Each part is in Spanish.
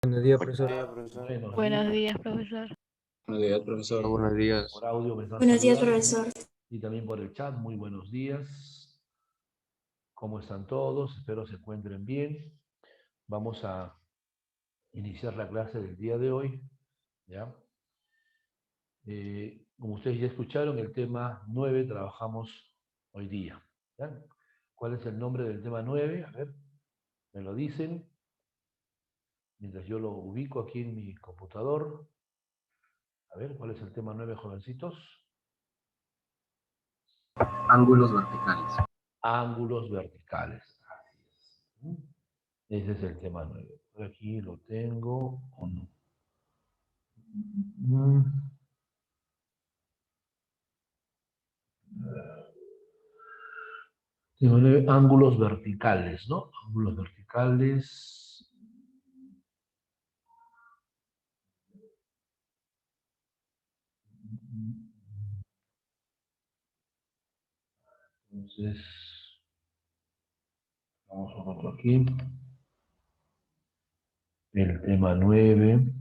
Buenos días, profesor. Buenos Buenos días. días, profesor. Buenos días, profesor. Buenos días. Por audio me están Buenos días, saludando profesor. y también por el chat. Muy buenos días. ¿Cómo están todos? Espero se encuentren bien. Vamos a iniciar la clase del día de hoy. ¿Ya? Como ustedes ya escucharon, el tema 9 trabajamos hoy día. ¿Ya? ¿Cuál es el nombre del tema 9? A ver, me lo dicen. Mientras yo lo ubico aquí en mi computador. A ver, ¿cuál es el tema 9, jovencitos? Ángulos verticales. Ángulos verticales. Ese es el tema 9. Por aquí lo tengo o no. Tema 9, ángulos verticales, ¿no? Ángulos verticales. Entonces, vamos a otro aquí. El tema 9.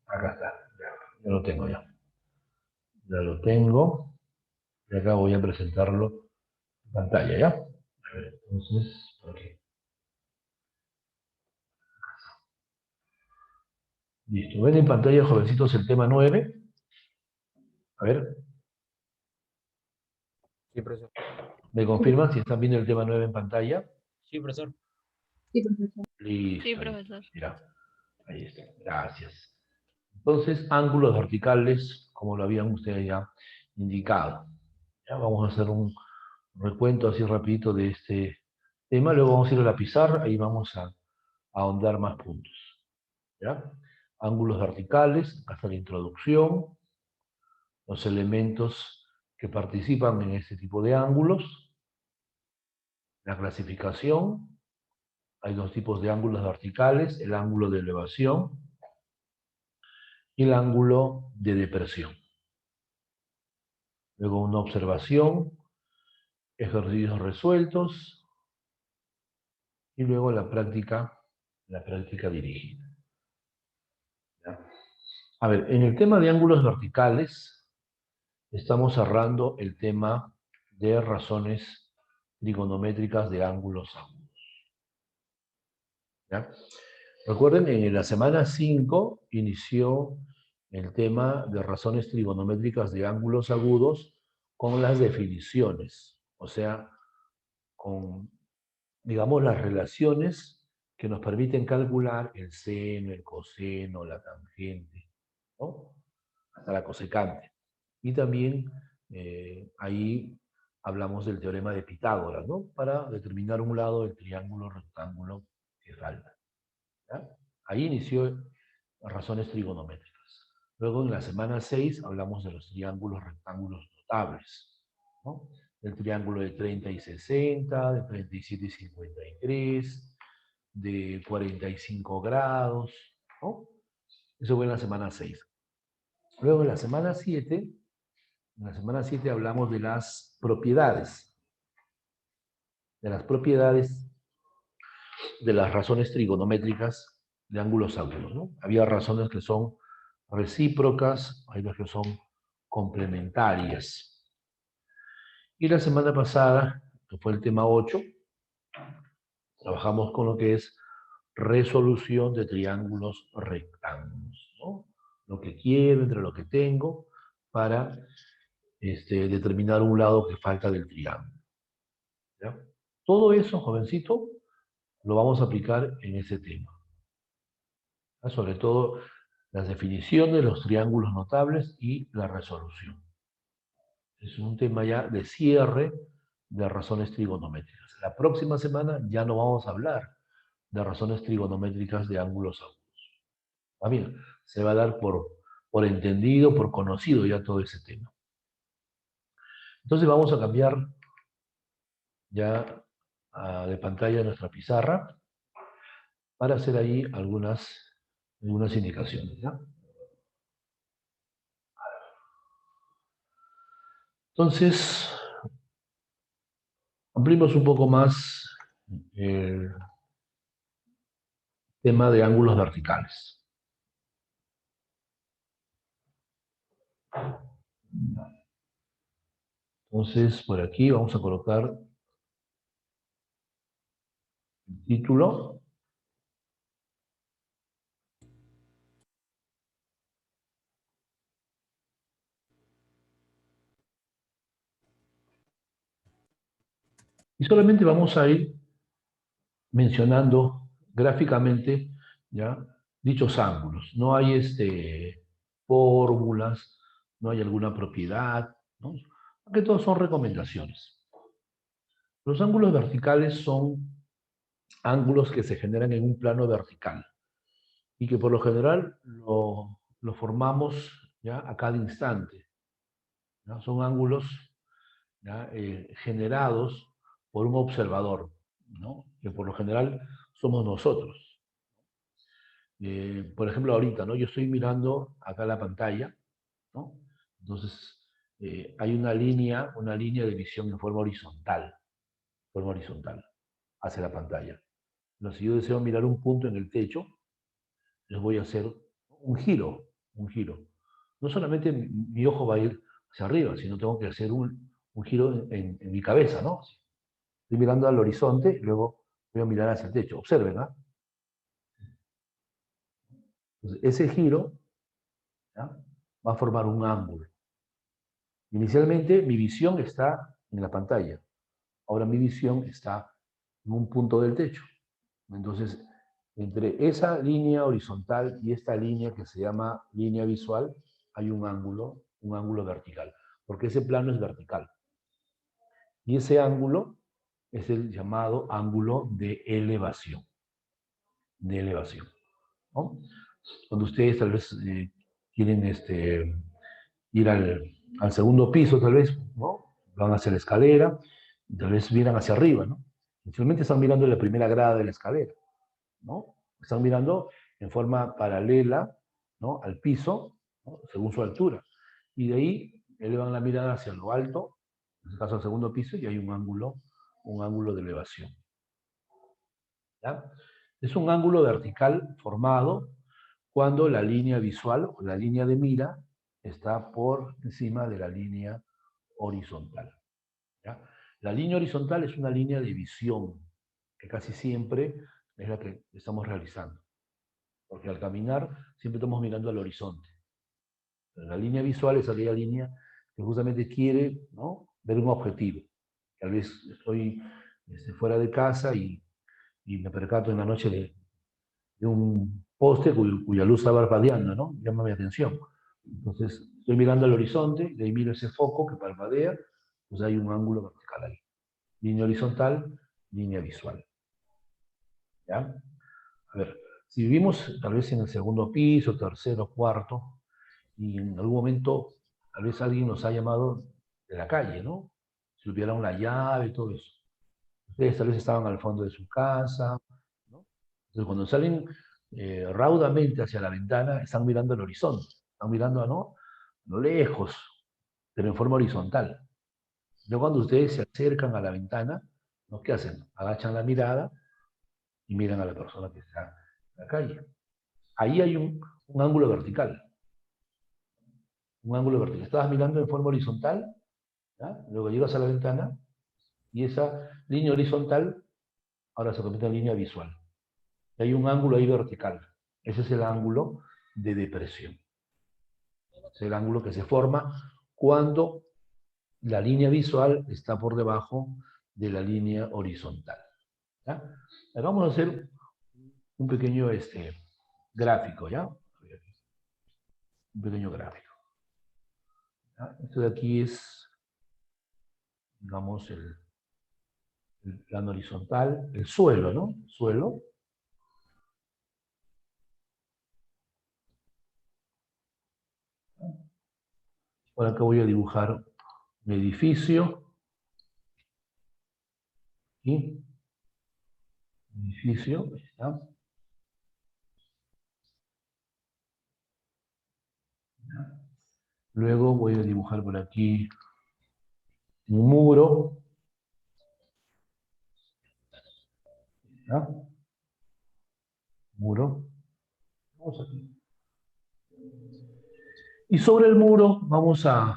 Acá está. Ya lo tengo ya. Ya lo tengo. Y acá voy a presentarlo en pantalla, ¿ya? A ver, entonces, por aquí. Listo. ¿Ven en pantalla, jovencitos, el tema 9? A ver, Sí, profesor. ¿me confirman si están viendo el tema 9 en pantalla? Sí, profesor. Sí, profesor. Sí, Listo, listo. profesor. Mira, ahí está. Gracias. Entonces, ángulos verticales, como lo habían ustedes ya indicado. Ya vamos a hacer un recuento así rapidito de este tema. Luego vamos a ir a la pizarra y vamos a ahondar más puntos. ¿Ya? Ángulos verticales, acá está la introducción, los elementos que participan en este tipo de ángulos, la clasificación. Hay dos tipos de ángulos verticales, el ángulo de elevación y el ángulo de depresión. Luego una observación, ejercicios resueltos y luego la práctica dirigida. ¿Ya? A ver, en el tema de ángulos verticales estamos cerrando el tema de razones trigonométricas de ángulos agudos. ¿Ya? Recuerden, en la semana 5 inició el tema de razones trigonométricas de ángulos agudos con las definiciones, o sea, con, digamos, las relaciones que nos permiten calcular el seno, el coseno, la tangente, ¿no? Hasta la cosecante. Y también ahí hablamos del teorema de Pitágoras, ¿no? Para determinar un lado del triángulo rectángulo que falta. ¿Ya? Ahí inició las razones trigonométricas. Luego en la semana 6 hablamos de los triángulos rectángulos notables, ¿no? Del triángulo de 30 y 60, de 37 y 53, de 45 grados, ¿no? Eso fue en la semana 6. Luego en la semana 7 hablamos de las propiedades de las razones trigonométricas de ángulos agudos, ¿no? Había razones que son recíprocas, hay las que son complementarias. Y la semana pasada, que fue el tema 8, trabajamos con lo que es resolución de triángulos rectángulos, ¿no? Lo que quiero entre lo que tengo para determinar un lado que falta del triángulo. ¿Ya? Todo eso, jovencito, lo vamos a aplicar en ese tema. ¿Ya? Sobre todo las definiciones, los triángulos notables y la resolución. Es un tema ya de cierre de razones trigonométricas. La próxima semana ya no vamos a hablar de razones trigonométricas de ángulos agudos. ¿Está bien? Se va a dar por entendido, por conocido ya todo ese tema. Entonces vamos a cambiar ya de pantalla nuestra pizarra para hacer ahí algunas indicaciones. ¿Ya? Entonces, Ampliemos un poco más el tema de ángulos verticales. Entonces, por aquí vamos a colocar el título. Y solamente vamos a ir mencionando gráficamente, ¿ya?, dichos ángulos. No hay fórmulas, no hay alguna propiedad, ¿no? Que todos son recomendaciones. Los ángulos verticales son ángulos que se generan en un plano vertical y que por lo general lo formamos, ¿ya?, a cada instante, ¿no? Son ángulos, ¿ya?, generados por un observador, ¿no?, que por lo general somos nosotros. Por ejemplo, ahorita, ¿no?, yo estoy mirando acá la pantalla, ¿no? Entonces, hay una línea de visión en forma horizontal, hacia la pantalla. Pero si yo deseo mirar un punto en el techo, les voy a hacer un giro, un giro. No solamente mi ojo va a ir hacia arriba, sino tengo que hacer un giro en mi cabeza, ¿no? Estoy mirando al horizonte y luego voy a mirar hacia el techo. Observen, ¿ah? Entonces, ese giro, ¿ya?, va a formar un ángulo. Inicialmente mi visión está en la pantalla. Ahora mi visión está en un punto del techo. Entonces, entre esa línea horizontal y esta línea que se llama línea visual, hay un ángulo vertical, porque ese plano es vertical. Y ese ángulo es el llamado ángulo de elevación. De elevación, ¿no? Cuando ustedes tal vez quieren ir al segundo piso, tal vez, ¿no?, van hacia la escalera, y tal vez miran hacia arriba, ¿no? Inicialmente están mirando la primera grada de la escalera, ¿no? Están mirando en forma paralela, ¿no?, al piso, ¿no?, según su altura. Y de ahí elevan la mirada hacia lo alto, en este caso al segundo piso, y hay un ángulo de elevación, ¿ya? Es un ángulo vertical formado cuando la línea visual o la línea de mira está por encima de la línea horizontal, ¿ya? La línea horizontal es una línea de visión, que casi siempre es la que estamos realizando, porque al caminar siempre estamos mirando al horizonte. La línea visual es aquella línea que justamente quiere, ¿no?, ver un objetivo. Tal vez estoy fuera de casa y me percato en la noche de un poste cuya luz está parpadeando, ¿no? Llama mi atención. Entonces, estoy mirando al horizonte, de ahí miro ese foco que parpadea, pues hay un ángulo vertical ahí. Línea horizontal, línea visual, ¿ya? A ver, si vivimos tal vez en el segundo piso, tercero, cuarto, y en algún momento tal vez alguien nos ha llamado de la calle, ¿no? Si hubiera una llave y todo eso. Ustedes tal vez estaban al fondo de su casa, ¿no? Entonces cuando salen raudamente hacia la ventana, están mirando el horizonte, están mirando, ¿no?, a lo lejos, pero en forma horizontal. Luego cuando ustedes se acercan a la ventana, ¿no?, ¿qué hacen? Agachan la mirada y miran a la persona que está en la calle. Ahí hay un ángulo vertical. Un ángulo vertical. Estabas mirando en forma horizontal, ¿ya? Luego llegas a la ventana y esa línea horizontal ahora se convierte en línea visual. Y hay un ángulo ahí vertical. Ese es el ángulo de depresión. Es el ángulo que se forma cuando la línea visual está por debajo de la línea horizontal, ¿ya? Ahora vamos a hacer un pequeño gráfico, ¿ya? Un pequeño gráfico, ¿ya? Esto de aquí es, digamos, el plano horizontal, el suelo, ¿no? Suelo. Por acá voy a dibujar un edificio. ¿Sí? Edificio, ahí está. Luego voy a dibujar por aquí un muro. ¿Ya? Muro. Vamos aquí. Y sobre el muro vamos a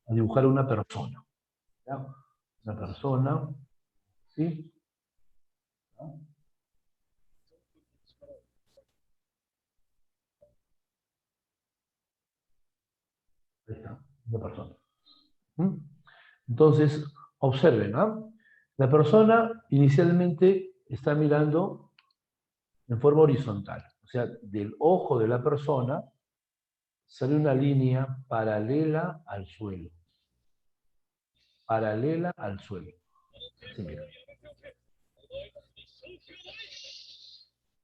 dibujar una persona. ¿Ya? Una persona, ¿sí? ¿Ya? Ahí está, una persona. ¿Mm? Entonces, observen, ¿ah? La persona inicialmente está mirando en forma horizontal. O sea, del ojo de la persona sale una línea paralela al suelo. Paralela al suelo. Así, mira.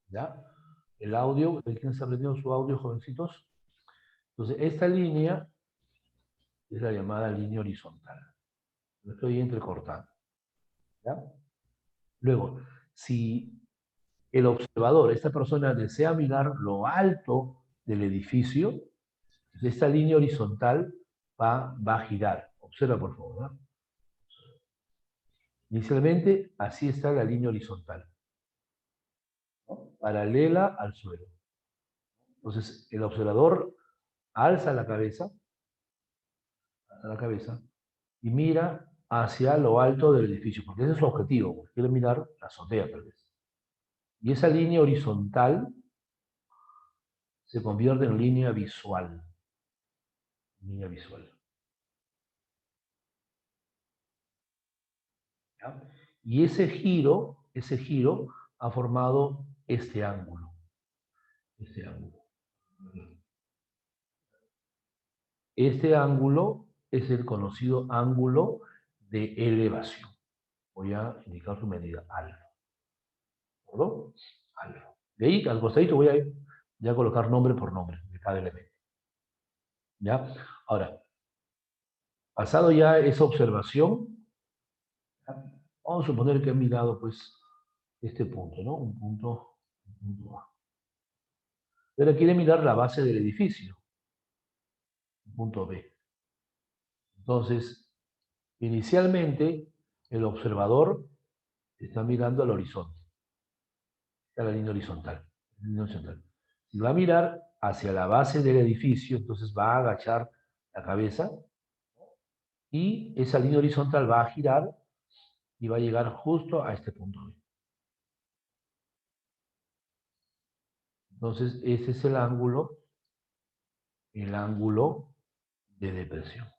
¿Ya? El audio, ¿quién está aprendiendo su audio, jovencitos? Entonces, esta línea es la llamada línea horizontal. Lo estoy entrecortando. ¿Ya? Luego, si el observador, esta persona, desea mirar lo alto del edificio, esta línea horizontal va a girar. Observa, por favor, ¿no? Inicialmente, así está la línea horizontal, ¿no? Paralela al suelo. Entonces, el observador alza la cabeza y mira hacia lo alto del edificio, porque ese es su objetivo, porque quiere mirar la azotea, tal vez. Y esa línea horizontal se convierte en línea visual. Línea visual. ¿Ya? Y ese giro ha formado este ángulo. Este ángulo. Este ángulo es el conocido ángulo de elevación. Voy a indicar su medida, alfa. ¿Perdón? Alfa. De ahí, al costadito, voy a ya colocar nombre por nombre de cada elemento. ¿Ya? Ahora, pasado ya esa observación, vamos a suponer que he mirado, pues, este punto, ¿no? Un punto A. Ahora quiere mirar la base del edificio, un punto B. Entonces, inicialmente, el observador está mirando al horizonte. Está la línea horizontal. Si va a mirar hacia la base del edificio, entonces va a agachar la cabeza y esa línea horizontal va a girar y va a llegar justo a este punto B. Entonces, ese es el ángulo de depresión.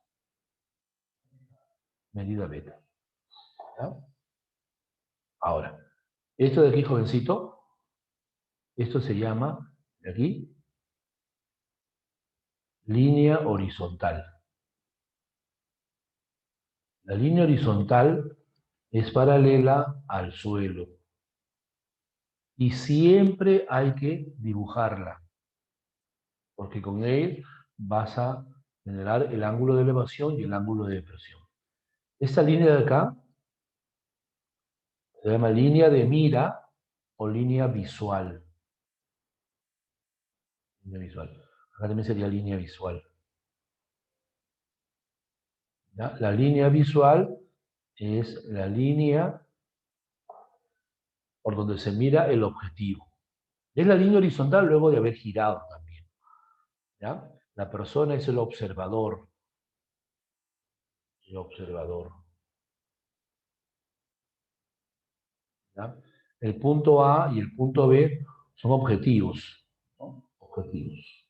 Medida beta. ¿Ya? Ahora, esto de aquí, jovencito, esto se llama, de aquí, línea horizontal. La línea horizontal es paralela al suelo y siempre hay que dibujarla, porque con él vas a generar el ángulo de elevación y el ángulo de depresión. Esta línea de acá se llama línea de mira o línea visual. Línea visual. Acá también sería línea visual. ¿Ya? La línea visual es la línea por donde se mira el objetivo. Es la línea horizontal luego de haber girado también. ¿Ya? La persona es el observador. El observador. ¿Ya? El punto A y el punto B son objetivos, ¿no? Objetivos.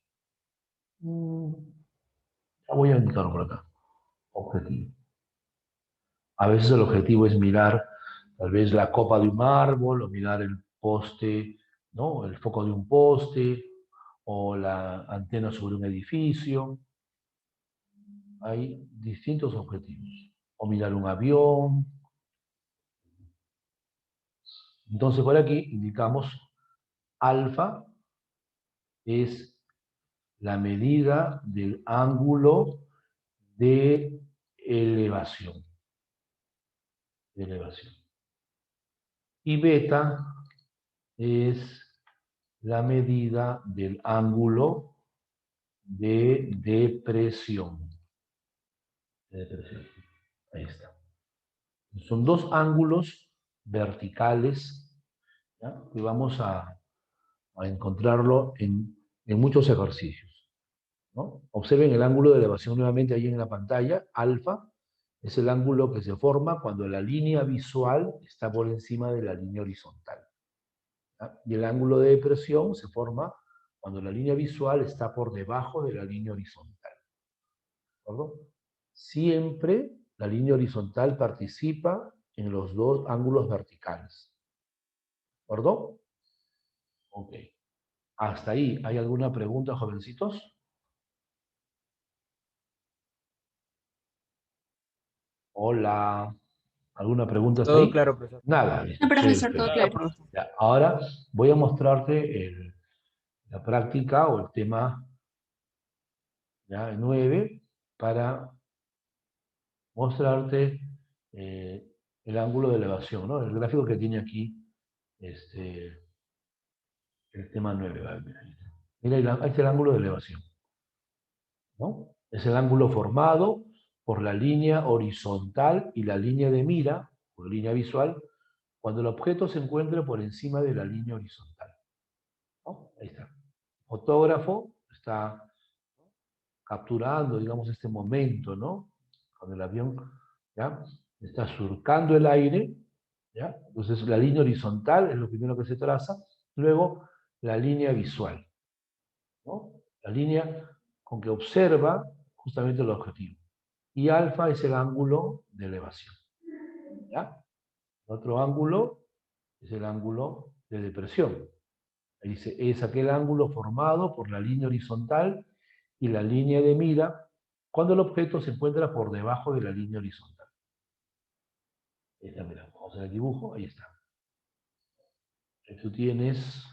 Voy a indicarlo por acá. Objetivo. A veces el objetivo es mirar tal vez la copa de un árbol o mirar el poste, ¿no? El foco de un poste o la antena sobre un edificio. Hay distintos objetivos. O mirar un avión. Entonces, por aquí indicamos alfa es la medida del ángulo de elevación. Y beta es la medida del ángulo de depresión. Ahí está. Son dos ángulos verticales ¿ya? Y vamos a encontrarlo en muchos ejercicios, ¿no? Observen el ángulo de elevación nuevamente ahí en la pantalla. Alfa es el ángulo que se forma cuando la línea visual está por encima de la línea horizontal, ¿ya? Y el ángulo de depresión se forma cuando la línea visual está por debajo de la línea horizontal. ¿De acuerdo? Siempre la línea horizontal participa en los dos ángulos verticales. ¿De acuerdo? Ok. Hasta ahí. ¿Hay alguna pregunta, jovencitos? Hola. ¿Alguna pregunta hasta Todo ahí? claro, profesor. Nada. No, Listo. profesor, todo Perfecto. claro. Ya, ahora voy a mostrarte la práctica o el tema ya 9 para mostrarte el ángulo de elevación, ¿no? El gráfico que tiene aquí el tema 9. ¿Vale? Mira, ahí está el ángulo de elevación, ¿no? Es el ángulo formado por la línea horizontal y la línea de mira, o línea visual, cuando el objeto se encuentra por encima de la línea horizontal, ¿no? Ahí está. El fotógrafo está capturando, digamos, este momento, ¿no? Cuando el avión, ¿ya? Está surcando el aire, ¿ya? Entonces la línea horizontal es lo primero que se traza, luego la línea visual, ¿no? La línea con que observa justamente el objetivo. Y alfa es el ángulo de elevación, ¿ya? El otro ángulo es el ángulo de depresión. Ahí dice, es aquel ángulo formado por la línea horizontal y la línea de mira cuando el objeto se encuentra por debajo de la línea horizontal. Ahí está, mira, vamos a hacer el dibujo, ahí está. Ahí tú tienes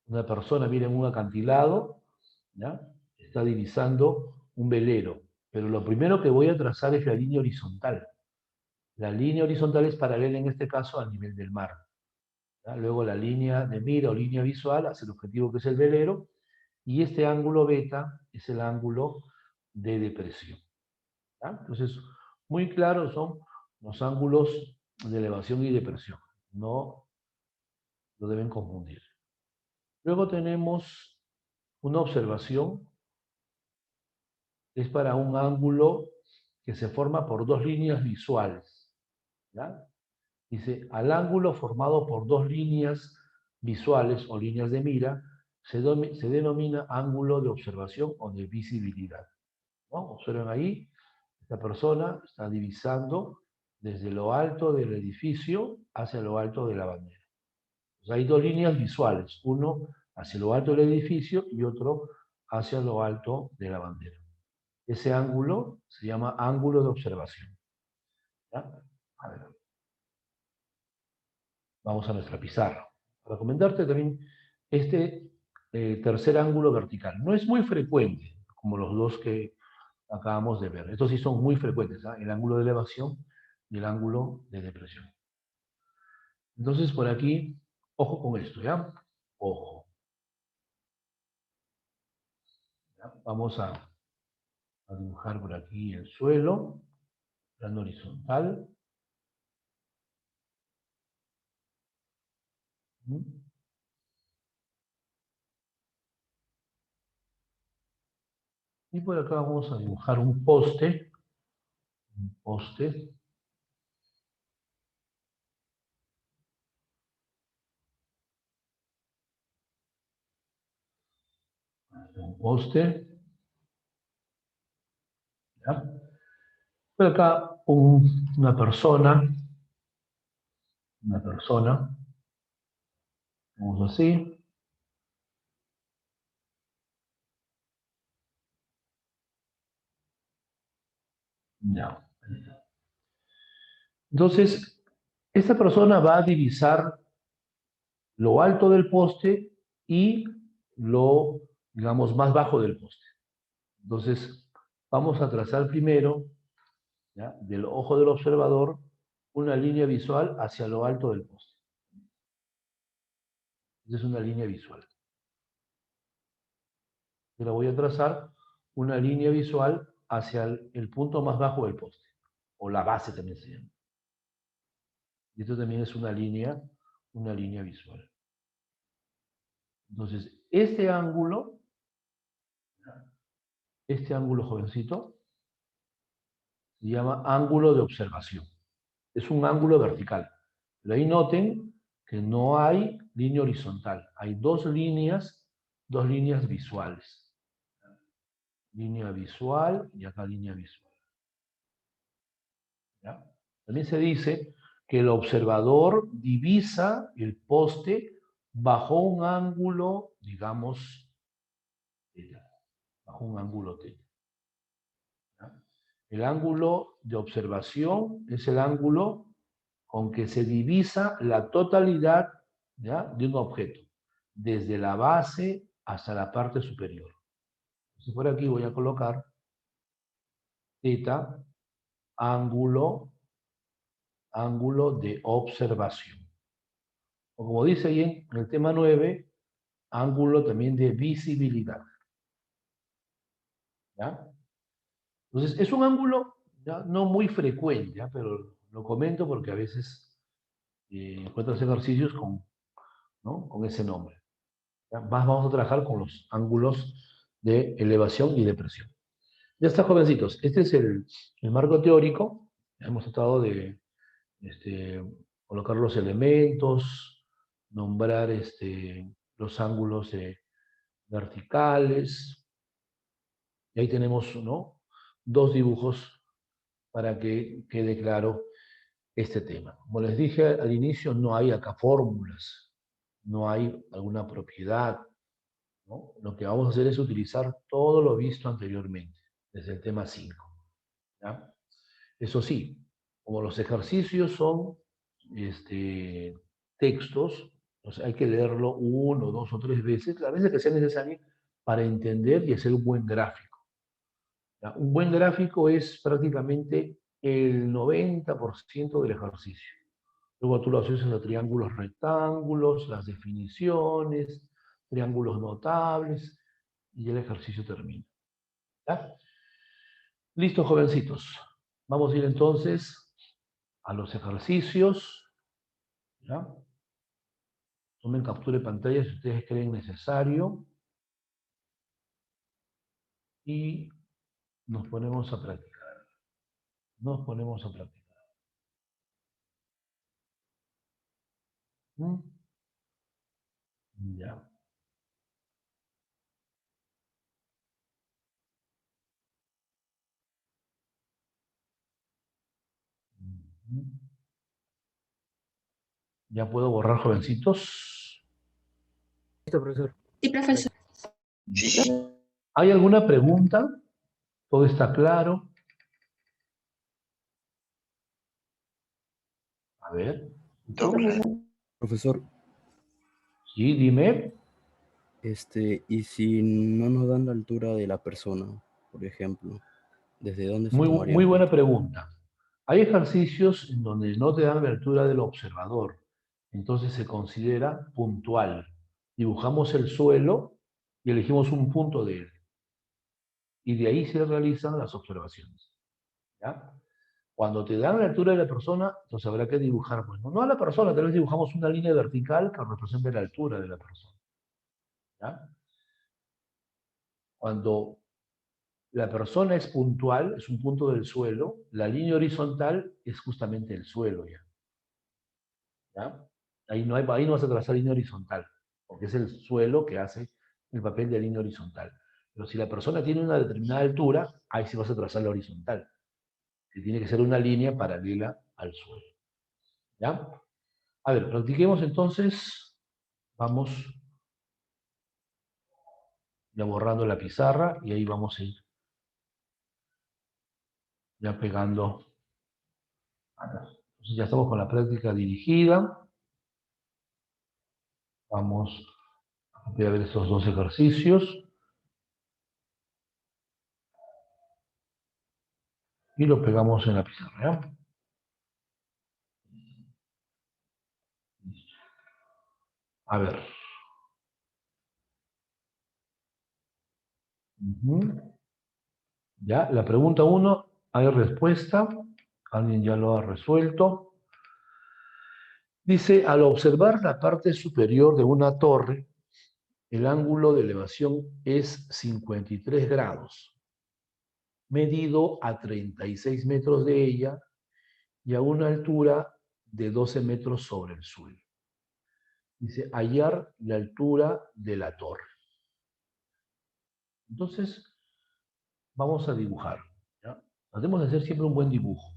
una persona, mira, en un acantilado, ¿ya? Está divisando un velero, pero lo primero que voy a trazar es la línea horizontal. La línea horizontal es paralela en este caso al nivel del mar, ¿ya? Luego la línea de mira o línea visual hacia el objetivo que es el velero, y este ángulo beta es el ángulo de depresión, ¿ya? Entonces, muy claros son los ángulos de elevación y depresión. No lo deben confundir. Luego tenemos una observación, es para un ángulo que se forma por dos líneas visuales, ¿ya? Dice, al ángulo formado por dos líneas visuales o líneas de mira se denomina ángulo de observación o de visibilidad, ¿no? Observen ahí, esta persona está divisando desde lo alto del edificio hacia lo alto de la bandera. Pues hay dos líneas visuales, uno hacia lo alto del edificio y otro hacia lo alto de la bandera. Ese ángulo se llama ángulo de observación, ¿ya? A ver, vamos a nuestra pizarra. Para comentarte también este tercer ángulo vertical. No es muy frecuente, como los dos que acabamos de ver. Estos sí son muy frecuentes, ¿eh? El ángulo de elevación y el ángulo de depresión. Entonces, por aquí, ojo con esto, ¿ya? Ojo. ¿Ya? Vamos a dibujar por aquí el suelo, plano horizontal. ¿Mm? Y por acá vamos a dibujar un poste. Un poste. Un poste. ¿Ya? Por acá una persona. Una persona. Vamos así. Ya. Entonces, esta persona va a divisar lo alto del poste y lo, digamos, más bajo del poste. Entonces, vamos a trazar primero, ¿ya?, del ojo del observador, una línea visual hacia lo alto del poste. Esa es una línea visual. Yo la voy a trazar una línea visual hacia el punto más bajo del poste, o la base también se llama. Y esto también es una línea visual. Entonces, este ángulo, jovencito, se llama ángulo de observación. Es un ángulo vertical. Pero ahí noten que no hay línea horizontal. Hay dos líneas visuales. Línea visual y acá línea visual. ¿Ya? También se dice que el observador divisa el poste bajo un ángulo, digamos, θ, bajo un ángulo θ. ¿Ya? El ángulo de observación es el ángulo con que se divisa la totalidad, ¿ya?, de un objeto, desde la base hasta la parte superior. Entonces, por aquí voy a colocar θ, ángulo de observación. O como dice ahí en el tema 9, ángulo también de visibilidad. ¿Ya? Entonces, es un ángulo, ¿ya?, no muy frecuente, ¿ya?, pero lo comento porque a veces encuentras ejercicios ¿no?, con ese nombre. ¿Ya? Más vamos a trabajar con los ángulos de elevación y de presión. Ya está, jovencitos. Este es el marco teórico. Hemos tratado de colocar los elementos, nombrar los ángulos verticales. Y ahí tenemos, ¿no?, dos dibujos para que quede claro este tema. Como les dije al inicio, no hay acá fórmulas, no hay alguna propiedad, ¿no? Lo que vamos a hacer es utilizar todo lo visto anteriormente, desde el tema 5. ¿Ya? Eso sí, como los ejercicios son textos, pues hay que leerlo 1, 2 o 3 veces, las veces que sea necesario, para entender y hacer un buen gráfico. ¿Ya? Un buen gráfico es prácticamente el 90% del ejercicio. Luego tú lo asocias a triángulos rectángulos, las definiciones, triángulos notables, y el ejercicio termina. ¿Ya? Listo, jovencitos. Vamos a ir entonces a los ejercicios. ¿Ya? Tomen captura de pantalla si ustedes creen necesario. Y nos ponemos a practicar. Nos ponemos a practicar. ¿Mm? Ya. Ujú. ¿Ya puedo borrar, jovencitos? Listo, profesor. Sí, profesor. ¿Hay alguna pregunta? ¿Todo está claro? A ver. Profesor, Sí, dime. ¿y si no nos dan la altura de la persona, por ejemplo, desde dónde se tomaría Muy en buena cuenta? pregunta. Hay ejercicios en donde no te dan la altura del observador. Entonces se considera puntual. Dibujamos el suelo y elegimos un punto de él. Y de ahí se realizan las observaciones. ¿Ya? Cuando te dan la altura de la persona, entonces habrá que dibujar, pues, no a la persona, tal vez dibujamos una línea vertical que represente la altura de la persona. ¿Ya? Cuando la persona es puntual, es un punto del suelo, la línea horizontal es justamente el suelo ya. ¿Ya? Ahí no vas a trazar línea horizontal, porque es el suelo que hace el papel de línea horizontal. Pero si la persona tiene una determinada altura, ahí sí vas a trazar la horizontal, que tiene que ser una línea paralela al suelo. ¿Ya? A ver, practiquemos entonces. Vamos ya borrando la pizarra y ahí vamos a ir ya pegando. Entonces ya estamos con la práctica dirigida. Vamos a ver estos dos ejercicios. Y lo pegamos en la pizarra. ¿Ya? A ver. ¿Ya? La pregunta 1, ¿hay respuesta? ¿Alguien ya lo ha resuelto? Dice, al observar la parte superior de una torre, el ángulo de elevación es 53 grados, medido a 36 metros de ella y a una altura de 12 metros sobre el suelo. Dice, hallar la altura de la torre. Entonces, vamos a dibujar. ¿Ya? Tratemos de hacer siempre un buen dibujo.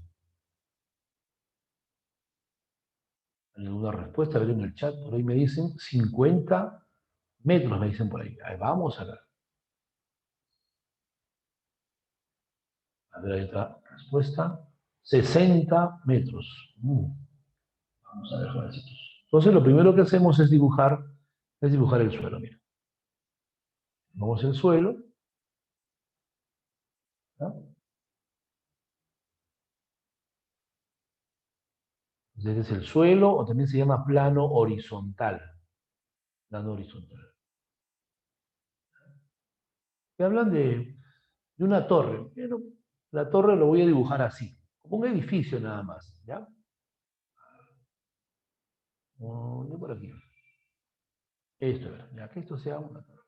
¿Hay alguna respuesta? A ver en el chat, por ahí me dicen 50 metros, me dicen por ahí. Ahí vamos a ver. A ver, ahí otra respuesta. 60 metros. Vamos a ver, jovencitos. Entonces, lo primero que hacemos es dibujar el suelo. Mira. Vamos al suelo. ¿Ya? Entonces, este es el suelo, o también se llama plano horizontal. Plano horizontal. Me hablan de una torre. Pero la torre lo voy a dibujar así, como un edificio nada más. ¿Ya? Yo por aquí. Esto, ya que esto sea una torre.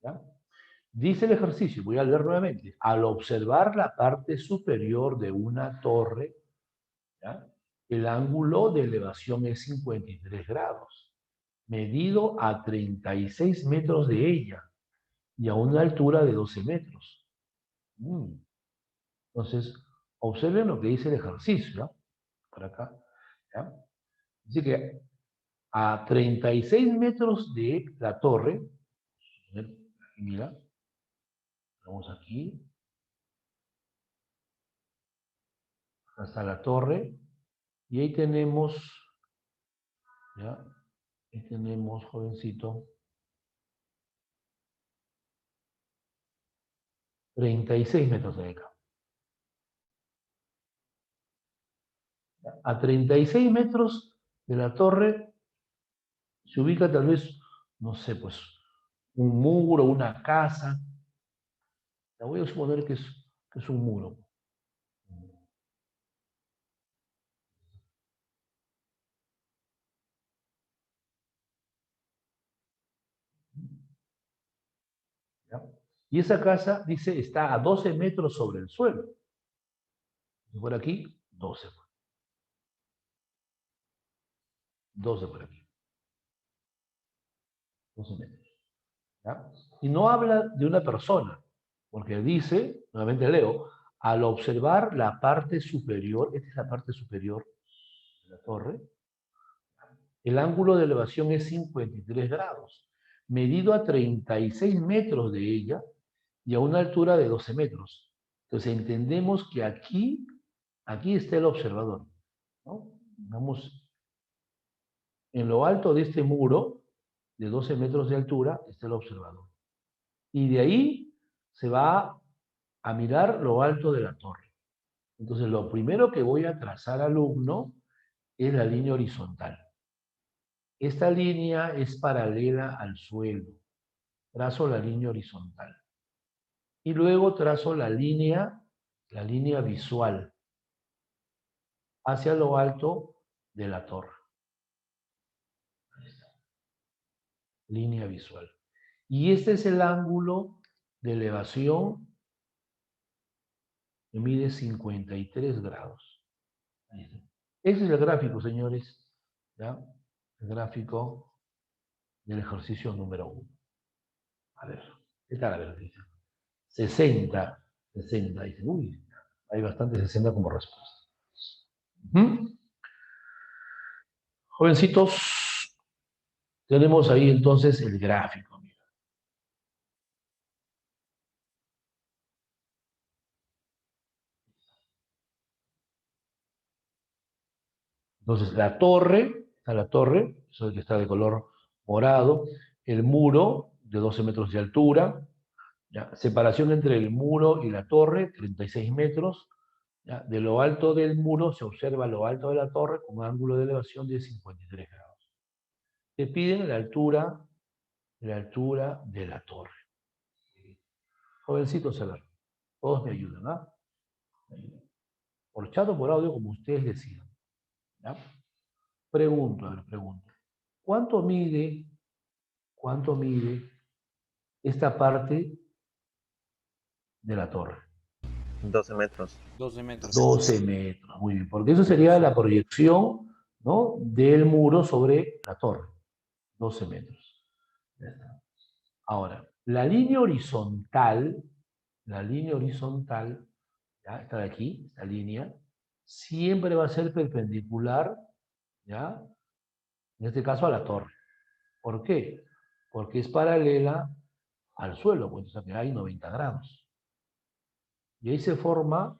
¿Ya? Dice el ejercicio, voy a leer nuevamente, al observar la parte superior de una torre, ¿ya? El ángulo de elevación es 53 grados, medido a 36 metros de ella y a una altura de 12 metros. Entonces, observen lo que dice el ejercicio, ¿ya? Por acá, ¿ya? Dice que a 36 metros de la torre, mira, vamos aquí, hasta la torre, y ahí tenemos, ¿ya? Ahí tenemos, jovencito, 36 metros de acá. A 36 metros de la torre se ubica tal vez, no sé, pues, un muro, una casa. La voy a suponer que es un muro. ¿Ya? Y esa casa, dice, está a 12 metros sobre el suelo. Y por aquí, 12. 12 por aquí. 12 metros. ¿Ya? Y no habla de una persona, porque dice, nuevamente leo, al observar la parte superior, esta es la parte superior de la torre, el ángulo de elevación es 53 grados, medido a 36 metros de ella y a una altura de 12 metros. Entonces entendemos que aquí está el observador, ¿no? Vamos, en lo alto de este muro, de 12 metros de altura, está el observador. Y de ahí se va a mirar lo alto de la torre. Entonces, lo primero que voy a trazar, alumno, es la línea horizontal. Esta línea es paralela al suelo. Trazo la línea horizontal. Y luego trazo la línea visual hacia lo alto de la torre. Ahí está. Línea visual. Y este es el ángulo de elevación que mide 53 grados. Ahí está. Ese es el gráfico, señores. ¿Ya? El gráfico del ejercicio número 1. A ver, ¿qué tal? A ver, dice. 60. Dice, uy, hay bastante 60 como respuesta. Jovencitos, tenemos ahí entonces el gráfico. Mira. Entonces, la torre, eso es el que está de color morado, el muro de 12 metros de altura, ¿ya? Separación entre el muro y la torre, 36 metros. ¿Ya? De lo alto del muro se observa lo alto de la torre con un ángulo de elevación de 53 grados. Te piden la altura de la torre. Jovencitos, a ver, todos me ayudan, ¿ah? Por chat o por audio, como ustedes decidan. ¿Ya? Pregunto, a ver, pregunto. ¿Cuánto mide esta parte de la torre? 12 metros. 12 metros. 12 metros, muy bien, porque eso sería la proyección, ¿no?, del muro sobre la torre. 12 metros. Ya está. Ahora, la línea horizontal, ¿ya? Está de aquí, esta línea, siempre va a ser perpendicular, ¿ya?, en este caso a la torre. ¿Por qué? Porque es paralela al suelo, pues, o sea que hay 90 grados. Y ahí se forma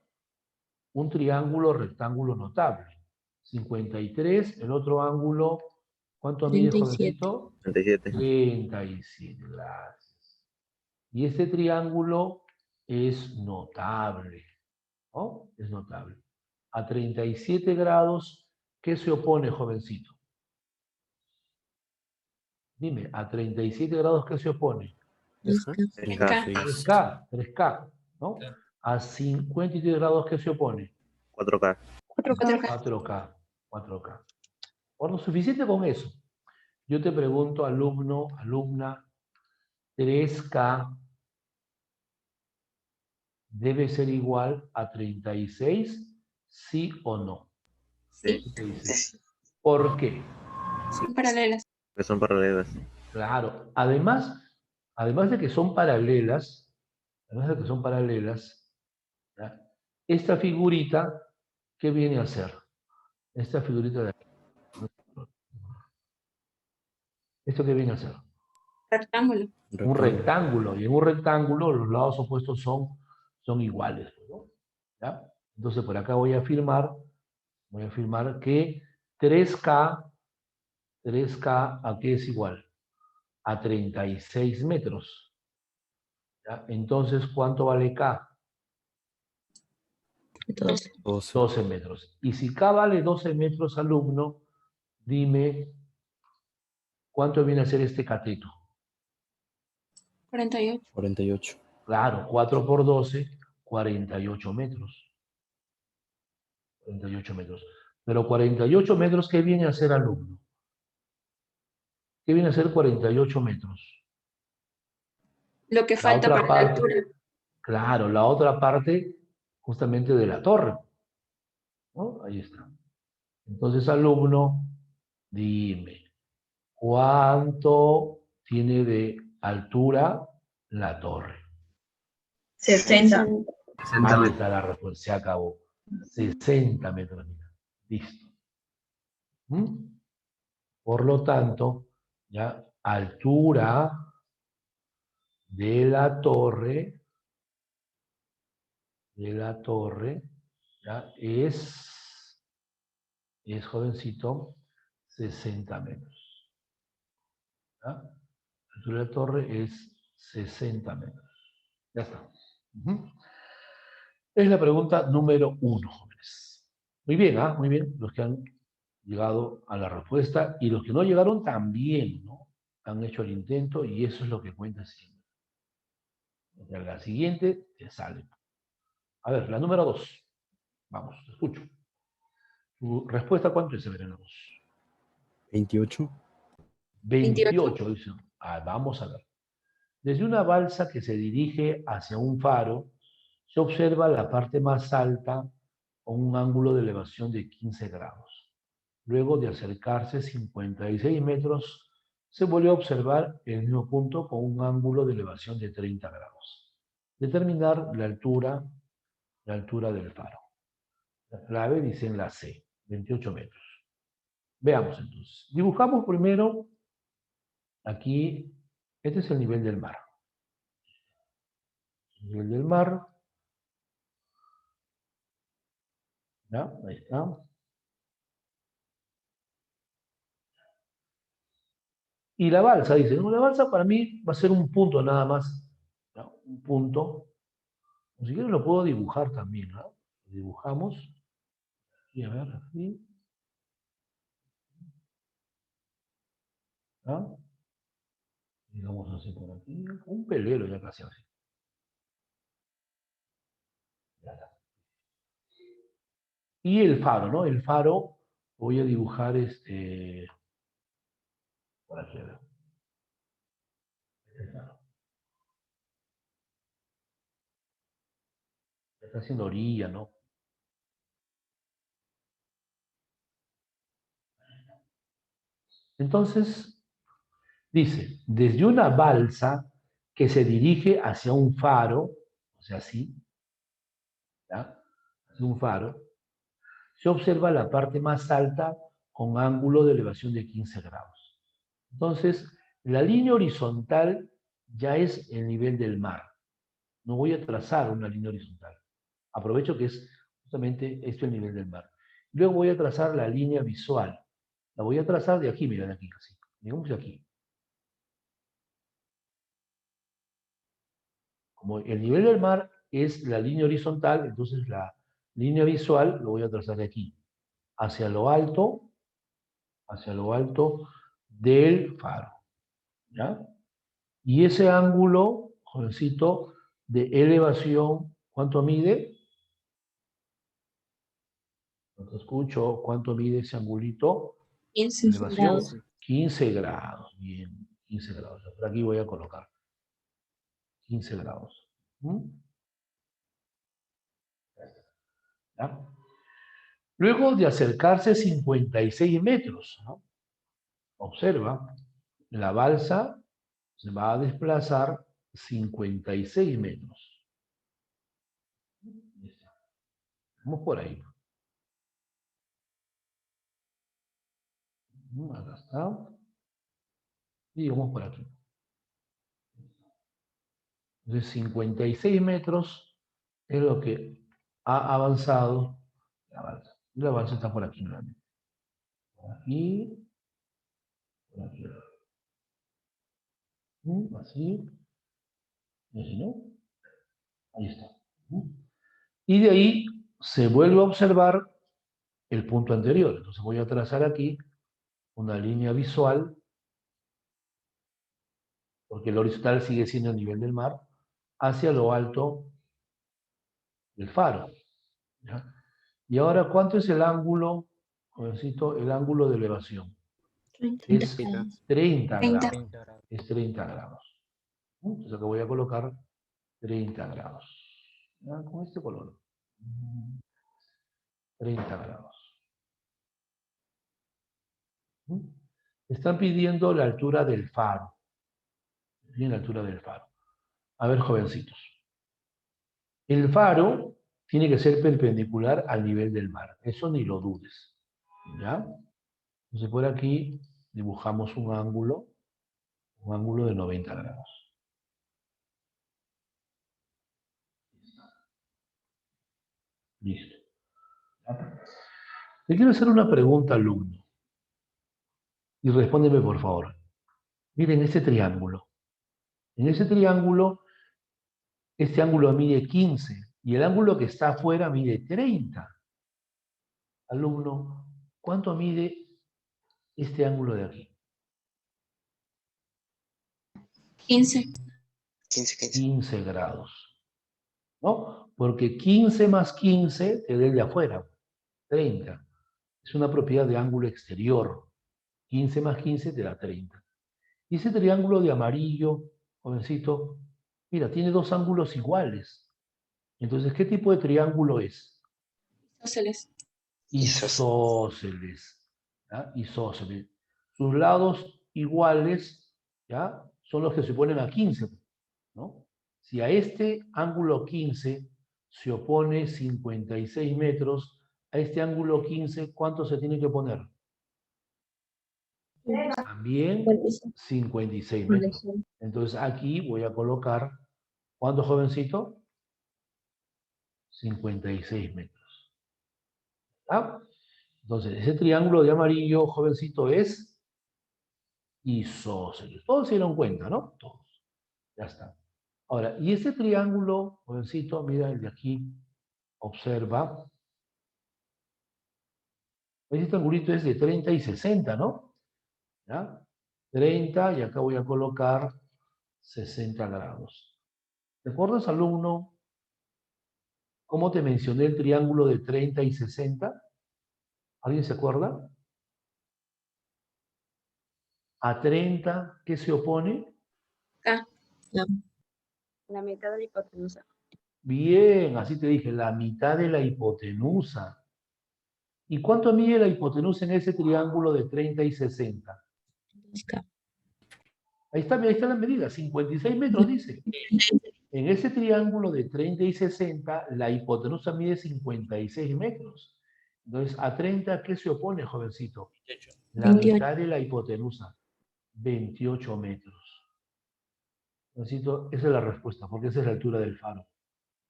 un triángulo rectángulo notable. 53, el otro ángulo, ¿cuánto mide, 37. jovencito? 37. 37, gracias. Y este triángulo es notable, ¿no? Es notable. A 37 grados, ¿qué se opone, jovencito? Dime, a 37 grados, ¿qué se opone? 3K. 3K, ¿no? A 53 grados, ¿qué se opone? 4K. 4K, 4K. Bueno, suficiente con eso. Yo te pregunto, alumno, alumna, 3K debe ser igual a 36, ¿sí o no? Sí. Sí. ¿Por qué? Son paralelas. Que son paralelas. Claro, además de que son paralelas, ¿ya?, esta figurita, ¿qué viene a ser? Esta figurita de aquí. ¿Esto qué viene a ser? Rectángulo. Un rectángulo, y en un rectángulo los lados opuestos son iguales, ¿no? ¿Ya? Entonces por acá voy a afirmar que 3K, ¿a qué es igual? A 36 metros. ¿Ya? Entonces, ¿cuánto vale K? 12. 12 metros. Y si K vale 12 metros, alumno, dime, ¿cuánto viene a ser este cateto? 48. 48. Claro, 4 por 12, 48 metros. 48 metros. Pero 48 metros, ¿qué viene a ser, alumno? ¿Qué viene a ser 48 metros? Lo que La falta otra para la parte, altura. claro, la otra parte justamente de la torre, ¿no? Ahí está. Entonces, alumno, dime, ¿cuánto tiene de altura la torre? 60 Ahí metros. está la respuesta, se acabó. 60 metros. Listo. ¿Mm? Por lo tanto, ya, altura de la torre, ya, es, jovencito, 60 metros. ¿Ya? La altura de la torre es 60 metros. Ya está. Ujú. Es la pregunta número 1, jóvenes. Muy bien, ¿ah? Muy bien. Los que han llegado a la respuesta y los que no llegaron también, ¿no? Han hecho el intento y eso es lo que cuenta siempre. La siguiente te sale. A ver, la número 2. Vamos, te escucho. ¿Tu respuesta cuánto es, Severino? 28. 28, dice. Ah, vamos a ver. Desde una balsa que se dirige hacia un faro, se observa la parte más alta con un ángulo de elevación de 15 grados. Luego de acercarse 56 metros, se vuelve a observar el mismo punto con un ángulo de elevación de 30 grados. Determinar la altura del faro. La clave dice en la C, 28 metros. Veamos entonces. Dibujamos primero aquí, este es el nivel del mar. El nivel del mar. ¿Ya? Ahí está. Y la balsa, dice, no, la balsa para mí va a ser un punto nada más. ¿Ya? Un punto. Si quiero lo puedo dibujar también, ¿no? Lo dibujamos. Y a ver, aquí. ¿Ya? Y vamos a hacer por aquí. Un pelero ya casi así. Ya está. Y el faro, ¿no? El faro voy a dibujar por aquí, a ver. El faro. Ya está haciendo orilla, ¿no? Entonces, dice, desde una balsa que se dirige hacia un faro, o sea, así, ¿ya? Hacia un faro, se observa la parte más alta con ángulo de elevación de 15 grados. Entonces, la línea horizontal ya es el nivel del mar. No voy a trazar una línea horizontal. Aprovecho que es justamente esto el nivel del mar. Luego voy a trazar la línea visual. La voy a trazar de aquí, mira, de aquí casi. Digamos de aquí. Como el nivel del mar es la línea horizontal, entonces la línea visual lo voy a trazar de aquí. Hacia lo alto del faro. ¿Ya? Y ese ángulo, jovencito, de elevación, ¿cuánto mide? No te escucho. ¿Cuánto mide ese angulito? 15 Elevación. grados. 15 grados. Bien, 15 grados. Por aquí voy a colocar 15 grados. ¿Ya? Luego de acercarse 56 metros, ¿no? Observa, la balsa se va a desplazar 56 metros. Vamos por ahí. Acá está. Y vamos por aquí. Entonces, 56 metros es lo que ha avanzado la balsa. Y la balsa está por aquí nuevamente. Por aquí. Por aquí. Así. Y así, ¿no? Ahí está. Y de ahí se vuelve a observar el punto anterior. Entonces voy a trazar aquí una línea visual, porque el horizontal sigue siendo el nivel del mar, hacia lo alto del faro. ¿Ya? Y ahora, ¿cuánto es el ángulo, jovencito, el ángulo de elevación? Es 30 30. grados. Es 30 grados. Entonces acá voy a colocar 30 grados. ¿Ya? Con este color. 30 grados. Están pidiendo la altura del faro. Bien, la altura del faro. A ver, jovencitos. El faro tiene que ser perpendicular al nivel del mar. Eso ni lo dudes. ¿Ya? Entonces por aquí dibujamos un ángulo de 90 grados. Listo. ¿Ya? Te quiero hacer una pregunta, alumno. Y respóndeme, por favor. Miren este triángulo. En ese triángulo, este ángulo mide 15 y el ángulo que está afuera mide 30. Alumno, ¿cuánto mide este ángulo de aquí? 15. 15 grados. ¿No? Porque 15 más 15 te da el de afuera, 30. Es una propiedad de ángulo exterior. 15 más 15 te da 30. Y ese triángulo de amarillo, jovencito, mira, tiene dos ángulos iguales. Entonces, ¿qué tipo de triángulo es? Isósceles. Isósceles. ¿Ya? Isósceles. Sus lados iguales, ¿ya? Son los que se oponen a 15, ¿no? Si a este ángulo 15 se opone 56 metros, a este ángulo 15, ¿cuánto se tiene que poner? También 56 metros. Entonces aquí voy a colocar, ¿cuánto, jovencito? 56 metros. ¿Ah? Entonces, ese triángulo de amarillo, jovencito, es isósceles. Todos se dieron cuenta, ¿no? Todos. Ya está. Ahora, y ese triángulo, jovencito, mira el de aquí, observa. Ese triangulito es de 30 y 60, ¿no? ¿Ya? 30 y acá voy a colocar 60 grados. ¿Recuerdas, alumno, cómo te mencioné el triángulo de 30 y 60? ¿Alguien se acuerda? A 30, ¿qué se opone? K. La mitad de la hipotenusa. Bien, así te dije, la mitad de la hipotenusa. ¿Y cuánto mide la hipotenusa en ese triángulo de 30 y 60? K. Ahí está la medida, 56 metros dice. En ese triángulo de 30 y 60, la hipotenusa mide 56 metros. Entonces, a 30, ¿qué se opone, jovencito? La 28. mitad de la hipotenusa, 28 metros. Jovencito, esa es la respuesta, porque esa es la altura del faro.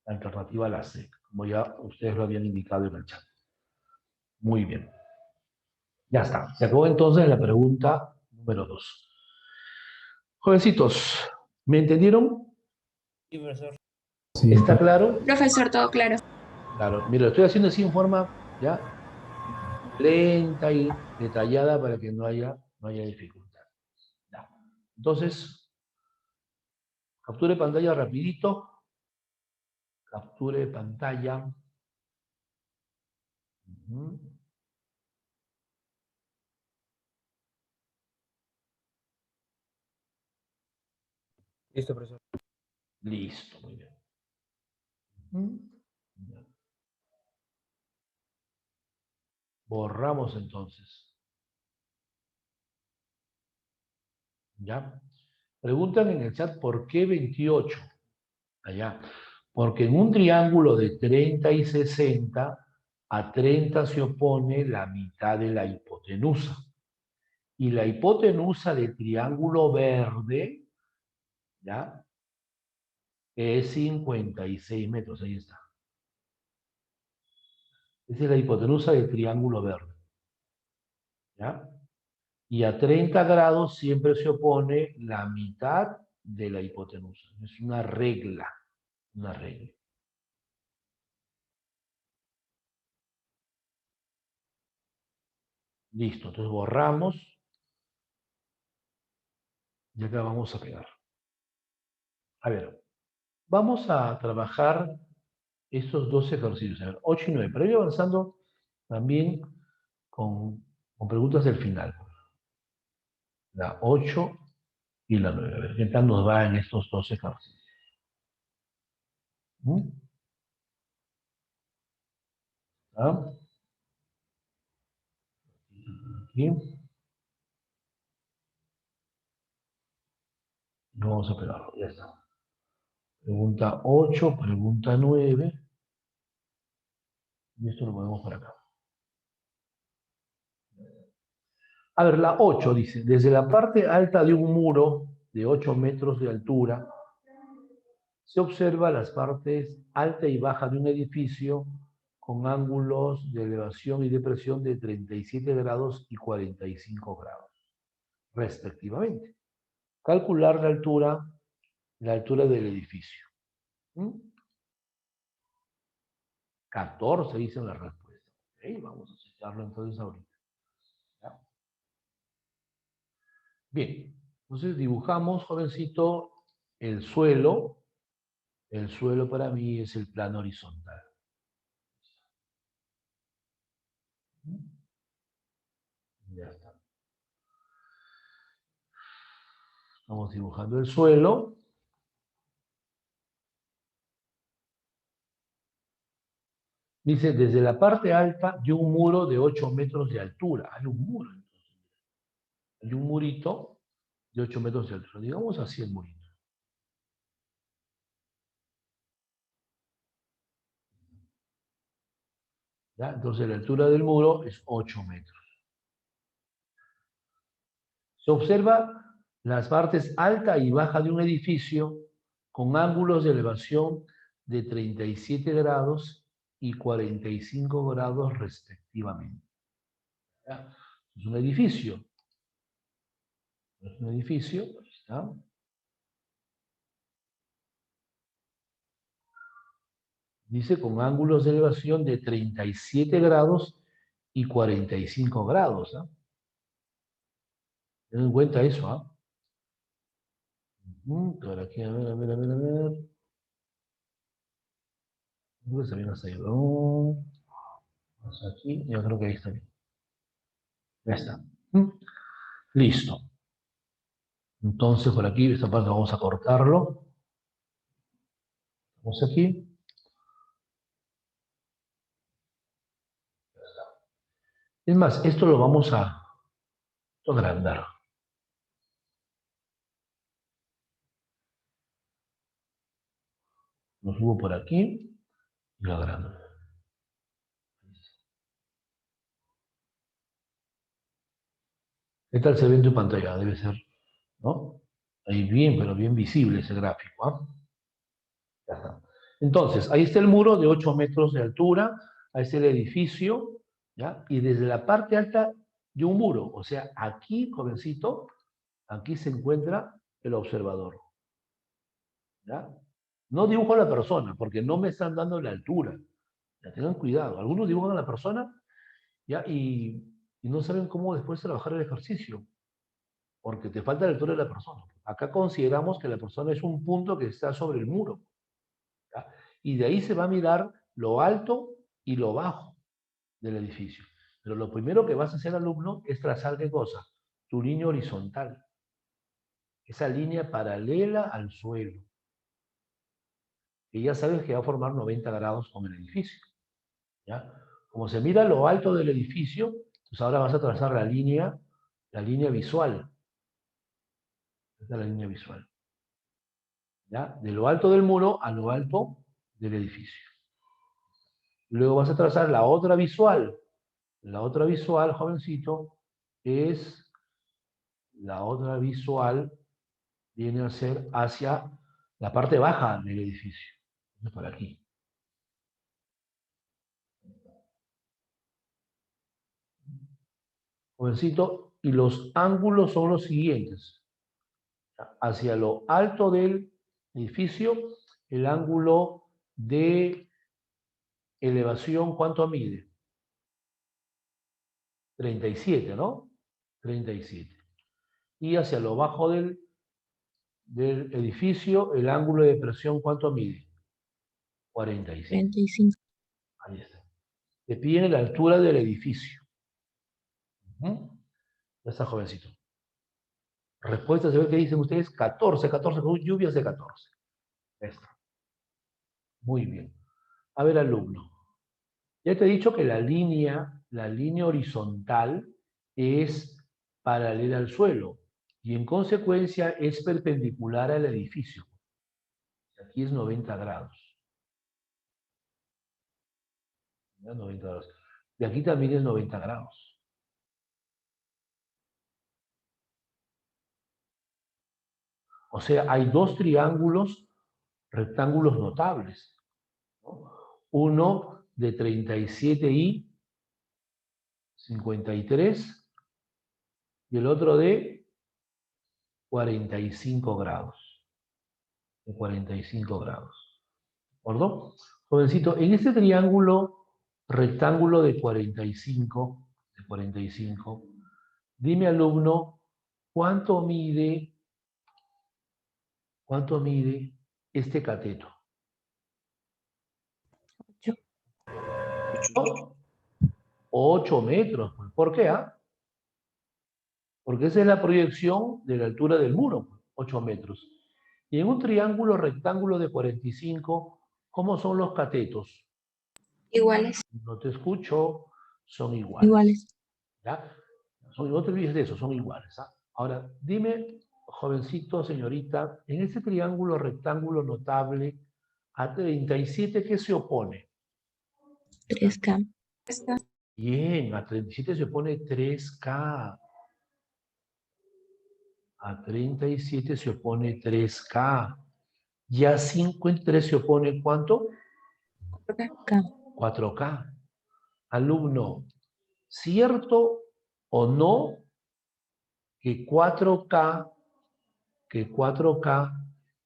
La alternativa a la C, como ya ustedes lo habían indicado en el chat. Muy bien. Ya está. Se acabó entonces la pregunta número 2. Jovencitos, ¿me entendieron? Sí, profesor. Sí, ¿Está claro? Profesor, todo claro. Claro. Mira, lo estoy haciendo así en forma ya lenta y detallada para que no haya dificultad. Ya. Entonces, capture pantalla rapidito. Capture pantalla. Ujú. Listo, profesor. Listo, muy bien. Ujú. Ya. Borramos entonces. ¿Ya? Preguntan en el chat por qué 28. Allá. Porque en un triángulo de 30 y 60, a 30 se opone la mitad de la hipotenusa. Y la hipotenusa del triángulo verde, ¿ya? Es 56 metros. Ahí está. Esa es la hipotenusa del triángulo verde. ¿Ya? Y a 30 grados siempre se opone la mitad de la hipotenusa. Es una regla. Una regla. Listo. Entonces borramos. Y acá vamos a pegar. A ver. Vamos a trabajar estos dos ejercicios. A ver, 8 y 9. Pero ir avanzando también con preguntas del final. La 8 y la 9. A ver, ¿qué tal nos va en estos dos ejercicios? ¿Mm? ¿Ah? Aquí. Vamos a pegarlo, ya está. Pregunta 8, pregunta 9. Y esto lo ponemos por acá. A ver, la 8 dice, desde la parte alta de un muro de 8 metros de altura, se observa las partes alta y baja de un edificio con ángulos de elevación y depresión de 37 grados y 45 grados, respectivamente. Calcular la altura del edificio. 14 dice la respuesta. Okay, vamos a checarlo entonces ahorita. ¿Ya? Bien, entonces dibujamos, jovencito, el suelo. El suelo para mí es el plano horizontal. Ya está. Estamos dibujando el suelo. Dice, desde la parte alta de un muro de 8 metros de altura. Hay un muro, entonces. Hay un murito de 8 metros de altura. Digamos así el murito. ¿Ya? Entonces la altura del muro es 8 metros. Se observa las partes alta y baja de un edificio con ángulos de elevación de 37 grados y 45 grados respectivamente. ¿Ya? Es un edificio. Es un edificio, ¿está? Dice con ángulos de elevación de 37 grados y 45 grados. ¿No? Ten en cuenta eso, ¿ah? Ahora aquí, a ver. Creo que se viene hasta ahí. Vamos aquí, yo creo que ahí está bien. Ya está. Listo. Entonces, por aquí, esta parte vamos a cortarlo. Vamos aquí. Es más, esto lo vamos a agrandar. Lo subo por aquí y lo agrando. ¿Qué tal se ve en tu pantalla? Debe ser, ¿no? Ahí bien, pero bien visible ese gráfico, ¿ah? Ya está. Entonces, ahí está el muro de 8 metros de altura, ahí está el edificio, ¿ya? Y desde la parte alta de un muro, o sea, aquí, jovencito, aquí se encuentra el observador, ¿ya? No dibujo a la persona, porque no me están dando la altura. Ya tengan cuidado. Algunos dibujan a la persona, ¿ya? Y no saben cómo después trabajar el ejercicio, porque te falta la altura de la persona. Acá consideramos que la persona es un punto que está sobre el muro, ¿ya? Y de ahí se va a mirar lo alto y lo bajo del edificio. Pero lo primero que vas a hacer, alumno, es trazar ¿qué cosa? Tu línea horizontal. Esa línea paralela al suelo. Y ya sabes que va a formar 90 grados con el edificio, ¿ya? Como se mira lo alto del edificio, pues ahora vas a trazar la línea visual. Esta es la línea visual, ¿ya? De lo alto del muro a lo alto del edificio. Luego vas a trazar la otra visual. La otra visual, jovencito, la otra visual viene a ser hacia la parte baja del edificio. Entonces, por aquí. Jovencito, y los ángulos son los siguientes. Hacia lo alto del edificio, el ángulo de elevación, ¿cuánto mide? 37, ¿no? 37. Y hacia lo bajo del edificio, el ángulo de presión, ¿cuánto mide? 45. 35. Ahí está. Te piden la altura del edificio. Ya está, jovencito. Respuesta, se ve que dicen ustedes 14 con lluvias de 14. Ya está. Muy bien. A ver, alumno. Ya te he dicho que la línea horizontal es paralela al suelo y en consecuencia es perpendicular al edificio. Aquí es 90 grados. ¿Ya? 90 grados. Y aquí también es 90 grados. O sea, hay dos triángulos, rectángulos notables, ¿no? Uno de 37 y 53 y el otro de 45 grados. De 45 grados. ¿De acuerdo? Jovencito, en este triángulo rectángulo de 45, dime, alumno, ¿cuánto mide este cateto? 8 metros. ¿Por qué? Porque esa es la proyección de la altura del muro, 8 metros. Y en un triángulo rectángulo de 45, ¿cómo son los catetos? Iguales. No te escucho, son iguales. Iguales. ¿Ya? No te olvides de eso, son iguales. ¿Ah? Ahora, dime, jovencito, señorita, en ese triángulo rectángulo notable, a 37, ¿qué se opone? 3K. Bien, a 37 se opone 3K. A 37 se opone 3K. Y a 53 se opone ¿cuánto? 4K. 4K. Alumno, ¿cierto o no que 4K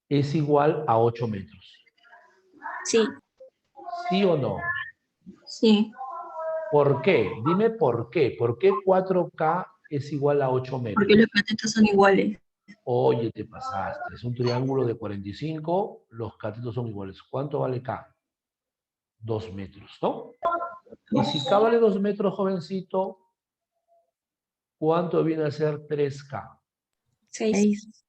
es igual a 8 metros? Sí. ¿Sí o no? Sí. ¿Por qué? Dime por qué. ¿Por qué 4K es igual a 8 metros. Porque los catetos son iguales. Oye, te pasaste. Es un triángulo de 45, los catetos son iguales. ¿Cuánto vale K? 2 metros, ¿no? Y si K vale 2 metros, jovencito, ¿cuánto viene a ser 3K? 6.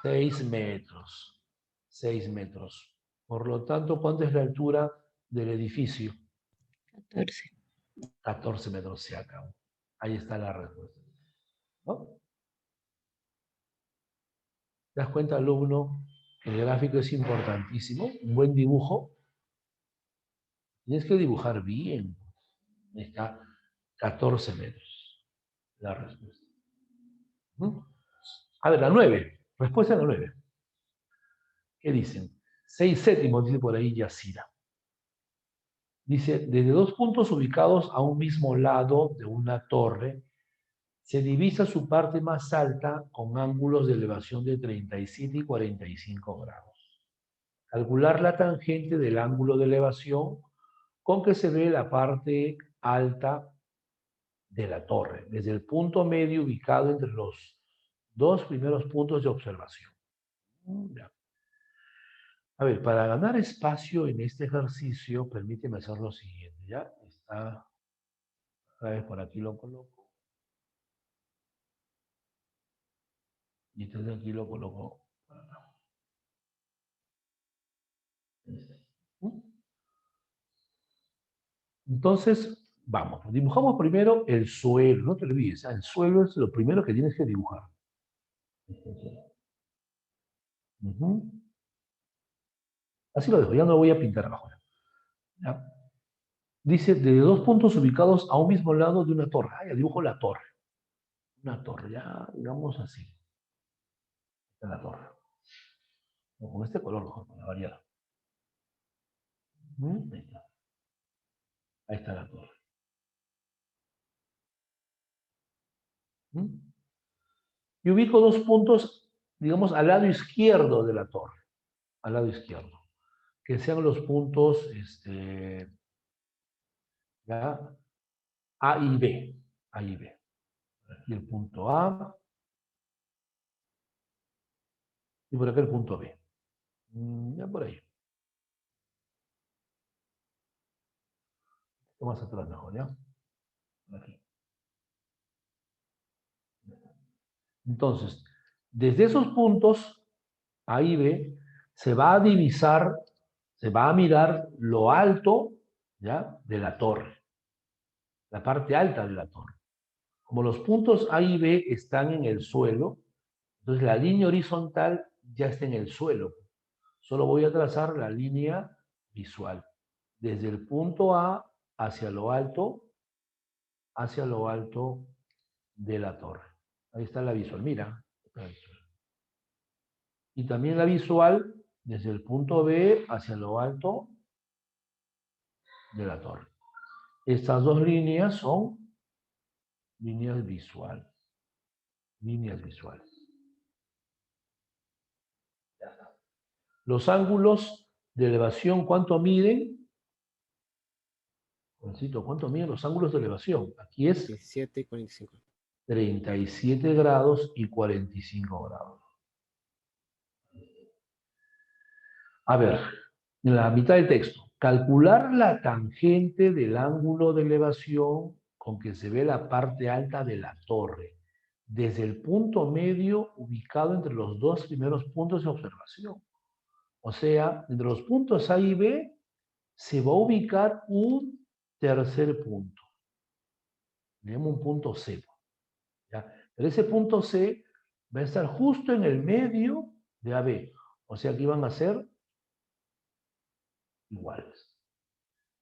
6 metros. 6 metros. Por lo tanto, ¿cuánto es la altura del edificio? 14. 14 metros se acabó. Ahí está la respuesta. ¿No? ¿Te das cuenta, alumno? Que el gráfico es importantísimo. Un buen dibujo. Tienes que dibujar bien. Ahí está 14 metros. La respuesta. ¿Mm? A ver, la 9. Respuesta a la 9. ¿Qué dicen? 6 séptimos, dice por ahí Yacira. Dice, desde dos puntos ubicados a un mismo lado de una torre, se divisa su parte más alta con ángulos de elevación de 37 y 45 grados. Calcular la tangente del ángulo de elevación con que se ve la parte alta de la torre, desde el punto medio ubicado entre los dos primeros puntos de observación. Ya. A ver, para ganar espacio en este ejercicio, permíteme hacer lo siguiente, ¿ya? Está, a ver, por aquí lo coloco. Y este de aquí lo coloco. Entonces, vamos, dibujamos primero el suelo, no te olvides, el suelo es lo primero que tienes que dibujar. Ujú. Así lo dejo, ya no voy a pintar abajo. ¿Ya? Dice, de dos puntos ubicados a un mismo lado de una torre. Ah, ya dibujo la torre. Una torre, ya digamos así. Esta es la torre. O con este color mejor, para variar. Ahí está. Ahí está la torre. Y ubico dos puntos, digamos, al lado izquierdo de la torre. Al lado izquierdo. Que sean los puntos ¿ya? A y B. A y B. Aquí el punto A. Y por acá el punto B. Ya por ahí. Más atrás mejor, ¿ya? Aquí. Entonces, desde esos puntos, A y B, se va a divisar, se va a mirar lo alto, ¿ya? De la torre. La parte alta de la torre. Como los puntos A y B están en el suelo, entonces la línea horizontal ya está en el suelo. Solo voy a trazar la línea visual. Desde el punto A hacia lo alto de la torre. Ahí está la visual, mira. Y también la visual desde el punto B hacia lo alto de la torre. Estas dos líneas son líneas visuales. Líneas visuales. Ya está. Los ángulos de elevación, ¿cuánto miden? ¿Cuánto miden los ángulos de elevación? Aquí es 17 y 45. 37 grados y 45 grados. A ver, en la mitad del texto. Calcular la tangente del ángulo de elevación con que se ve la parte alta de la torre, desde el punto medio ubicado entre los dos primeros puntos de observación. O sea, entre los puntos A y B se va a ubicar un tercer punto. Le llamo un punto C. ¿Ya? Pero ese punto C va a estar justo en el medio de AB. O sea que iban a ser iguales.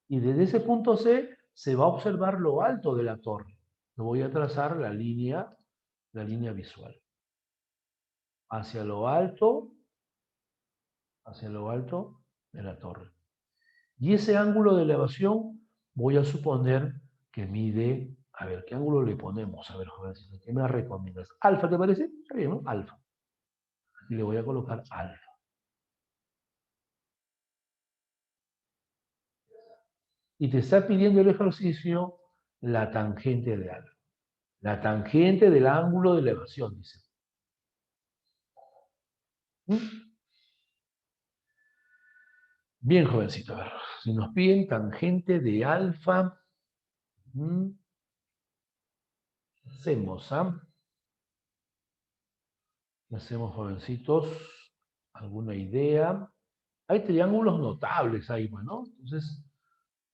Y desde ese punto C se va a observar lo alto de la torre. Lo voy a trazar la línea visual. Hacia lo alto de la torre. Y ese ángulo de elevación voy a suponer que mide, a ver, ¿qué ángulo le ponemos? A ver, jovencito, ¿qué me recomiendas? ¿Alfa te parece? Está bien, ¿no? Alfa. Y le voy a colocar alfa. Y te está pidiendo el ejercicio la tangente de alfa. La tangente del ángulo de elevación, dice. Bien, jovencito. A ver, si nos piden tangente de alfa, hacemos, ¿ah? ¿Qué hacemos, jovencitos? ¿Alguna idea? Hay triángulos notables ahí, pues, ¿no? Entonces,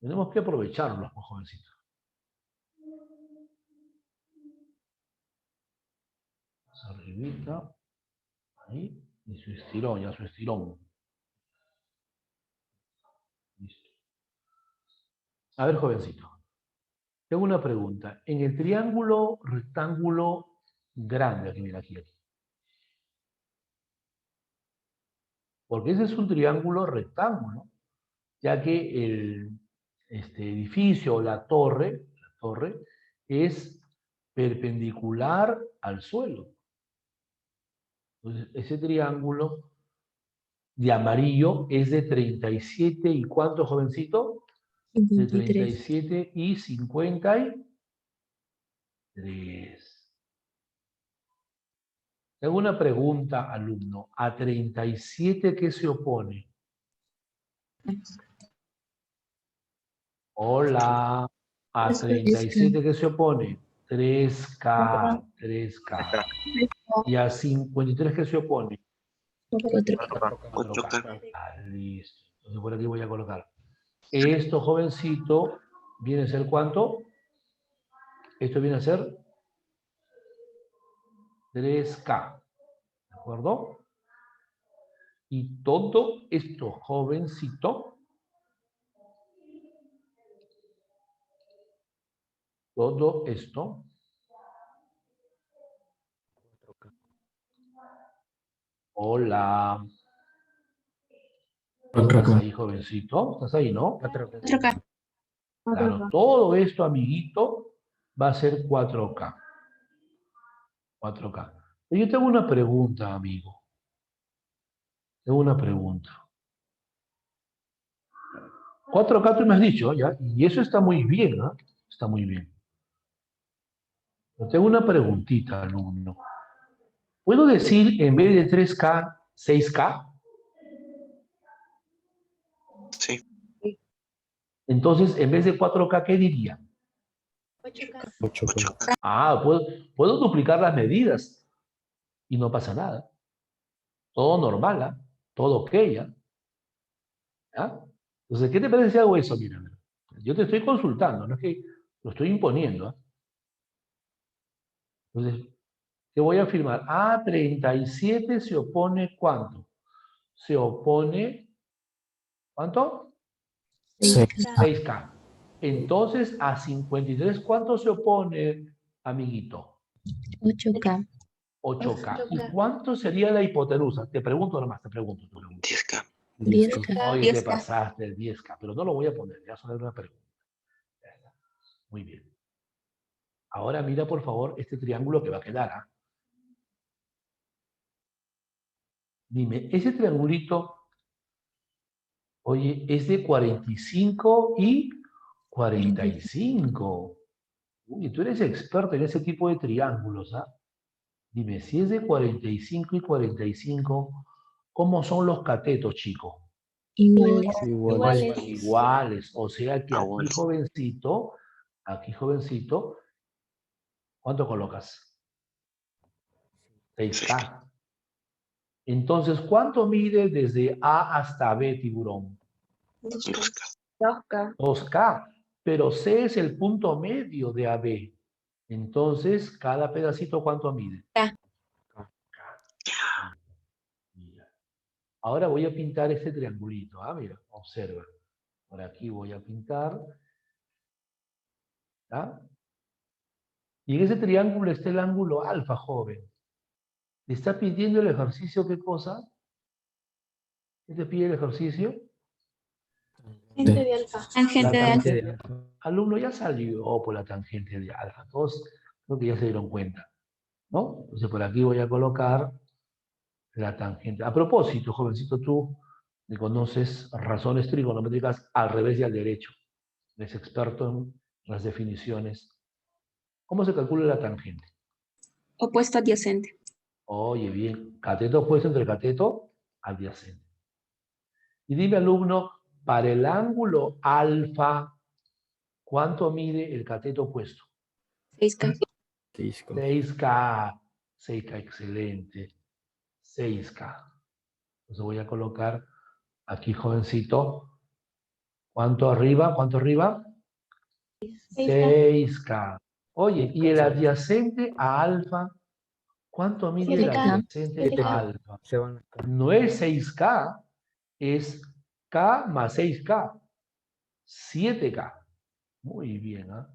tenemos que aprovecharlos, pues, jovencitos. Arribita, ahí, y su estirón, ya su estirón. Listo. A ver, jovencito, tengo una pregunta. En el triángulo rectángulo grande, aquí, mira, aquí. Porque ese es un triángulo rectángulo, ya que el edificio, la torre, es perpendicular al suelo. Entonces, ese triángulo de amarillo es de 37 y ¿cuánto, jovencito? De 37 y 53. Tengo una pregunta, alumno. ¿A 37 qué se opone? Hola. ¿A 37 qué se opone? 3K, 3K. ¿Y a 53 qué se opone? 4K. 4K. Ah, listo. Entonces por aquí voy a colocar. Esto, jovencito, viene a ser ¿cuánto? Esto viene a ser 3K. ¿De acuerdo? Y todo esto, jovencito, todo esto, hola. ¿Estás ahí, jovencito? ¿Estás ahí, no? 4K. Claro, todo esto, amiguito, va a ser 4K. 4K. Y yo tengo una pregunta, amigo. Tengo una pregunta. 4K tú me has dicho, ¿ya? Y eso está muy bien, ¿ah? Está muy bien. Pero tengo una preguntita, alumno. ¿Puedo decir en vez de 3K, 6K? Sí. Entonces, en vez de 4K, ¿qué diría? 8K. 8K. Ah, puedo duplicar las medidas y no pasa nada. Todo normal, ¿ah? Todo ok, ¿ah? ¿Ya? Entonces, ¿qué te parece si hago eso? Mira, yo te estoy consultando, no es que lo estoy imponiendo, ¿ah? Entonces, te voy a afirmar. A 37 se opone ¿cuánto? Se opone, ¿cuánto? 6K. 6K. Entonces, a 53, ¿cuánto se opone, amiguito? 8K. 8K. ¿Y cuánto sería la hipotenusa? Te pregunto nomás, te pregunto. 10K. 10K. Oye, te pasaste el 10K, pero no lo voy a poner, ya solo es una pregunta. Ya está. Muy bien. Ahora mira, por favor, este triángulo que va a quedar, ¿ah? Dime, ese triangulito, oye, es de 45 y 45. Uy, tú eres experto en ese tipo de triángulos, ¿ah? Dime, si es de 45 y 45, ¿cómo son los catetos, chicos? Iguales. Iguales. Iguales. O sea que Iguales. aquí jovencito, ¿cuánto colocas? 6K. Entonces, ¿cuánto mide desde A hasta B, tiburón? 2K. 2K. 2K. Pero C es el punto medio de AB. Entonces, cada pedacito, ¿cuánto mide? K. Mira. Ahora voy a pintar este triangulito. Ah, mira, observa. Por aquí voy a pintar. ¿Ah? Y en ese triángulo está el ángulo alfa, joven. ¿Le está pidiendo el ejercicio qué cosa? ¿Qué te pide el ejercicio? Tangente de alfa. Tangente de alfa. Tangente. Alumno, ya salió por la tangente de alfa. Todos creo que ya se dieron cuenta, ¿no? Entonces por aquí voy a colocar la tangente. A propósito, jovencito, tú me conoces razones trigonométricas al revés y al derecho. Eres experto en las definiciones ¿Cómo se calcula la tangente? Opuesto adyacente. Oye, bien. Cateto opuesto entre cateto adyacente. Y dime, alumno, para el ángulo alfa, ¿cuánto mide el cateto opuesto? 6K. 6K. 6K. 6K, excelente. 6K. Entonces voy a colocar aquí, jovencito. ¿Cuánto arriba? ¿Cuánto arriba? 6K. Oye, ¿y el adyacente a alfa? ¿Cuánto mide el 7K. adyacente 7K. a alfa? Se van acá. No es 6K, es K más 6K. 7K. Muy bien, ¿ah?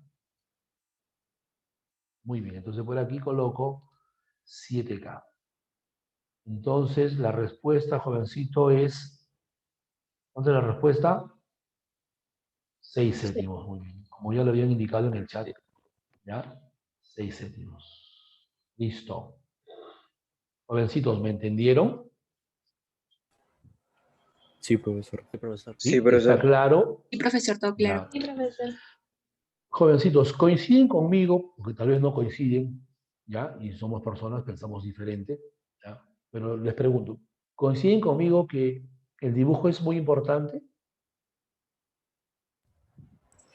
Muy bien. Entonces por aquí coloco 7K. Entonces la respuesta, jovencito, es... ¿Cuánto es la respuesta? 6 séptimos. Muy bien. Como ya lo habían indicado en el chat. ¿Ya? 6 séptimos. Listo. Jovencitos, ¿me entendieron? Sí, profesor. Sí, profesor. ¿Sí? Sí, profesor. ¿Está claro? Sí, profesor, todo claro. Ya. Sí, profesor. Jovencitos, coinciden conmigo, porque tal vez no coinciden, ¿ya? Y somos personas, pensamos diferente, ¿ya? Pero les pregunto, ¿coinciden conmigo que el dibujo es muy importante?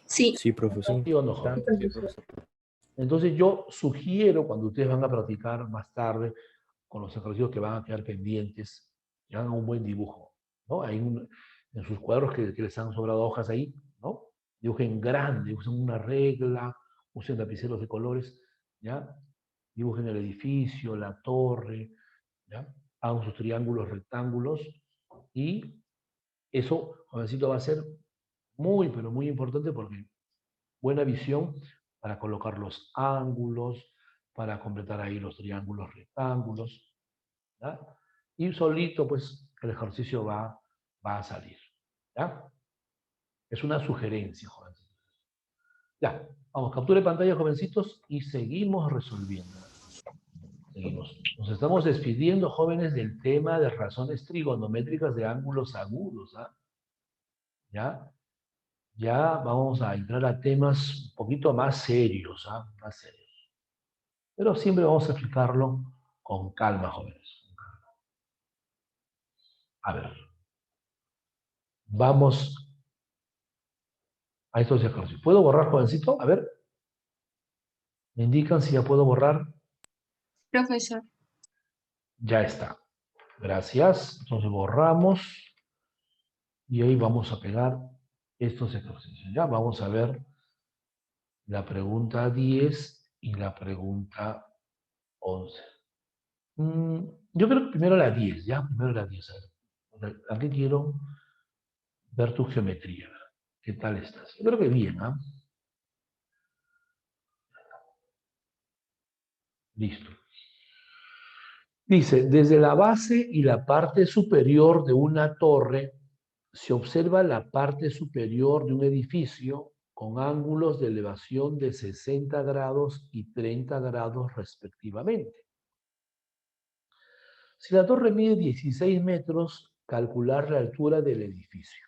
Sí. Sí, profesor. ¿Sí o no, Tanto, jóvenes? sí, profesor. Entonces yo sugiero, cuando ustedes van a practicar más tarde, con los ejercicios que van a quedar pendientes, que hagan un buen dibujo, ¿no? En sus cuadros que les han sobrado hojas ahí, ¿no? Dibujen grande, usen una regla, usen lapiceros de colores, ¿ya? Dibujen el edificio, la torre, ¿ya? Hagan sus triángulos, rectángulos, y eso, jovencito, va a ser muy, pero muy importante porque buena visión para colocar los ángulos, para completar ahí los triángulos, rectángulos, ¿ya? Y solito, pues, el ejercicio va a salir, ¿ya? Es una sugerencia, jovencitos. Ya, vamos, capture pantalla, jovencitos, y seguimos resolviendo. Seguimos. Nos estamos despidiendo, jóvenes, del tema de razones trigonométricas de ángulos agudos, ¿ah? ¿Ya? Ya vamos a entrar a temas un poquito más serios, ¿ah? Más serios. Pero siempre vamos a explicarlo con calma, jóvenes. A ver. Vamos a estos ejercicios. ¿Puedo borrar, jovencito? A ver. ¿Me indican si ya puedo borrar? Profesor. Ya está. Gracias. Entonces borramos. Y ahí vamos a pegar estos ejercicios. Ya vamos a ver la pregunta 10 y la pregunta 11. Yo creo que primero la 10, ¿ya? Primero la 10. A ver, aquí quiero ver tu geometría. ¿Qué tal estás? Yo creo que bien, ¿ah? Listo. Dice, desde la base y la parte superior de una torre se observa la parte superior de un edificio con ángulos de elevación de 60 grados y 30 grados respectivamente. Si la torre mide 16 metros, calcular la altura del edificio.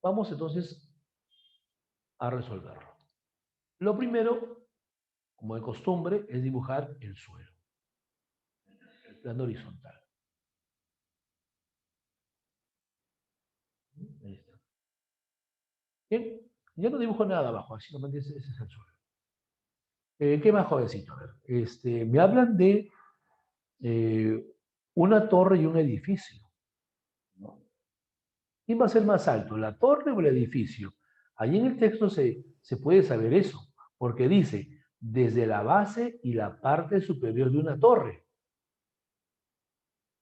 Vamos entonces a resolverlo. Lo primero, como de costumbre, es dibujar el suelo, el plano horizontal. Ahí está. Bien, ya no dibujo nada abajo, así solamente ese es el suelo. ¿Qué más, jovencito? A ver, me hablan de una torre y un edificio, ¿no? ¿Quién va a ser más alto, la torre o el edificio? Allí en el texto se puede saber eso, porque dice, desde la base y la parte superior de una torre.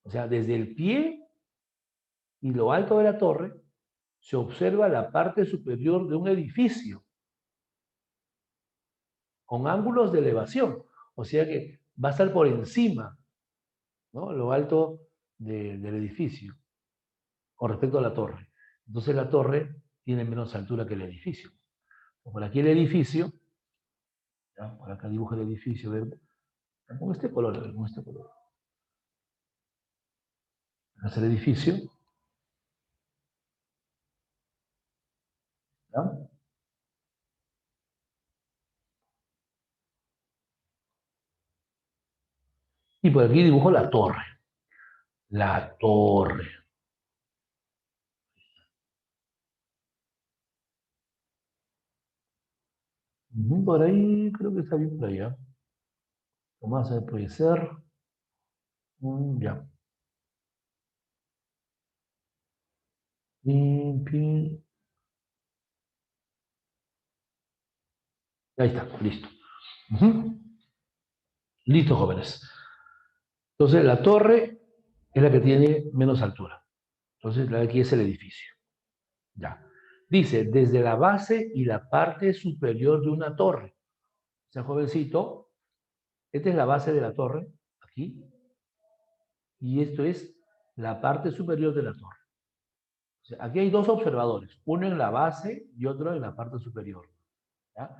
O sea, desde el pie y lo alto de la torre, se observa la parte superior de un edificio, con ángulos de elevación. O sea que va a estar por encima, ¿no? Lo alto del edificio, con respecto a la torre. Entonces la torre tiene menos altura que el edificio. Por aquí el edificio, ¿ya? Por acá dibujo el edificio, con este color, con este color. Acá es el edificio, ¿ya? Y por aquí dibujo la torre. La torre. Por ahí, creo que está bien por allá. ¿Qué más puede ser? Ya. Pin, pin. Ahí está, listo. Listo, jóvenes. Entonces, la torre es la que tiene menos altura. Entonces, la de aquí es el edificio. Ya. Dice, desde la base y la parte superior de una torre. O sea, jovencito, esta es la base de la torre, aquí. Y esto es la parte superior de la torre. O sea, aquí hay dos observadores, uno en la base y otro en la parte superior. ¿Ya?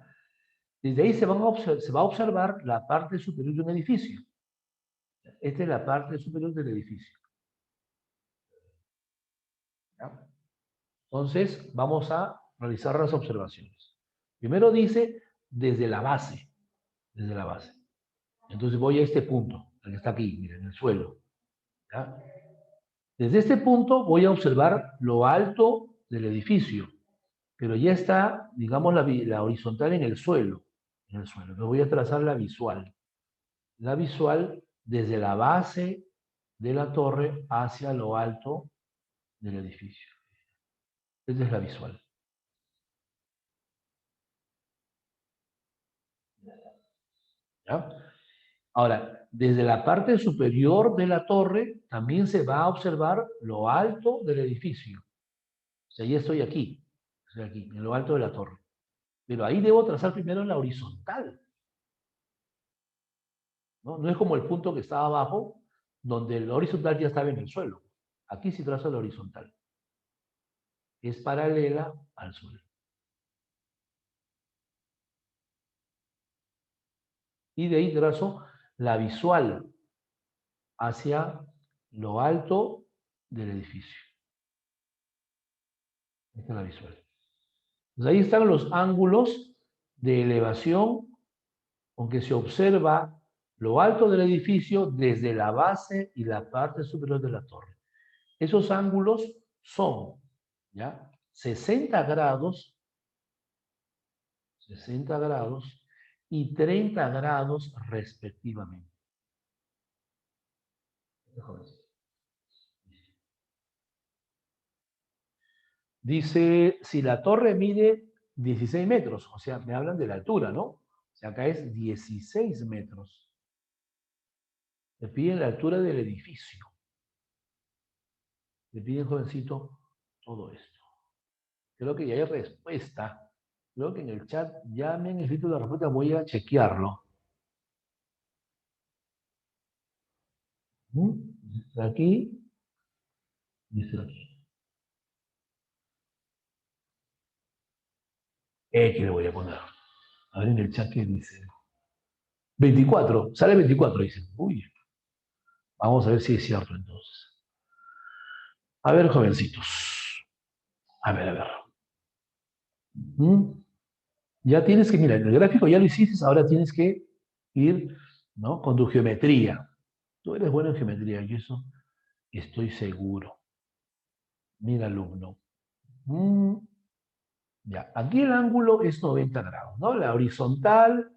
Desde ahí se va a observar la parte superior de un edificio. Esta es la parte superior del edificio. ¿Ya? Entonces, vamos a realizar las observaciones. Primero dice, desde la base. Desde la base. Entonces voy a este punto, el que está aquí, miren, en el suelo. ¿Ya? Desde este punto voy a observar lo alto del edificio, pero ya está, digamos, la horizontal en el suelo. En el suelo. Entonces voy a trazar la visual. La visual desde la base de la torre hacia lo alto del edificio. Esa es la visual. ¿Ya? Ahora, desde la parte superior de la torre también se va a observar lo alto del edificio. O sea, ya estoy aquí, en lo alto de la torre. Pero ahí debo trazar primero la horizontal. ¿No? No es como el punto que estaba abajo, donde la horizontal ya estaba en el suelo. Aquí sí trazo la horizontal. Es paralela al suelo. Y de ahí trazo la visual hacia lo alto del edificio. Esta es la visual. Pues ahí están los ángulos de elevación con que se observa lo alto del edificio desde la base y la parte superior de la torre. Esos ángulos son, ¿ya? 60 grados y 30 grados respectivamente. Dice, si la torre mide 16 metros, o sea, me hablan de la altura, ¿no? O sea, acá es 16 metros. Le piden la altura del edificio. Le piden, jovencito, todo esto. Creo que ya hay respuesta. Creo que en el chat ya me han escrito la respuesta, voy a chequearlo. Aquí y aquí. ¿Qué le voy a poner? A ver en el chat qué dice. 24, sale 24, dice. Uy, vamos a ver si es cierto entonces. A ver, jovencitos. A ver, a ver. Ya tienes que, mira, en el gráfico ya lo hiciste, ahora tienes que ir, ¿no? Con tu geometría. Tú eres bueno en geometría, y eso estoy seguro. Mira, alumno. Ya, aquí el ángulo es 90 grados, ¿no? La horizontal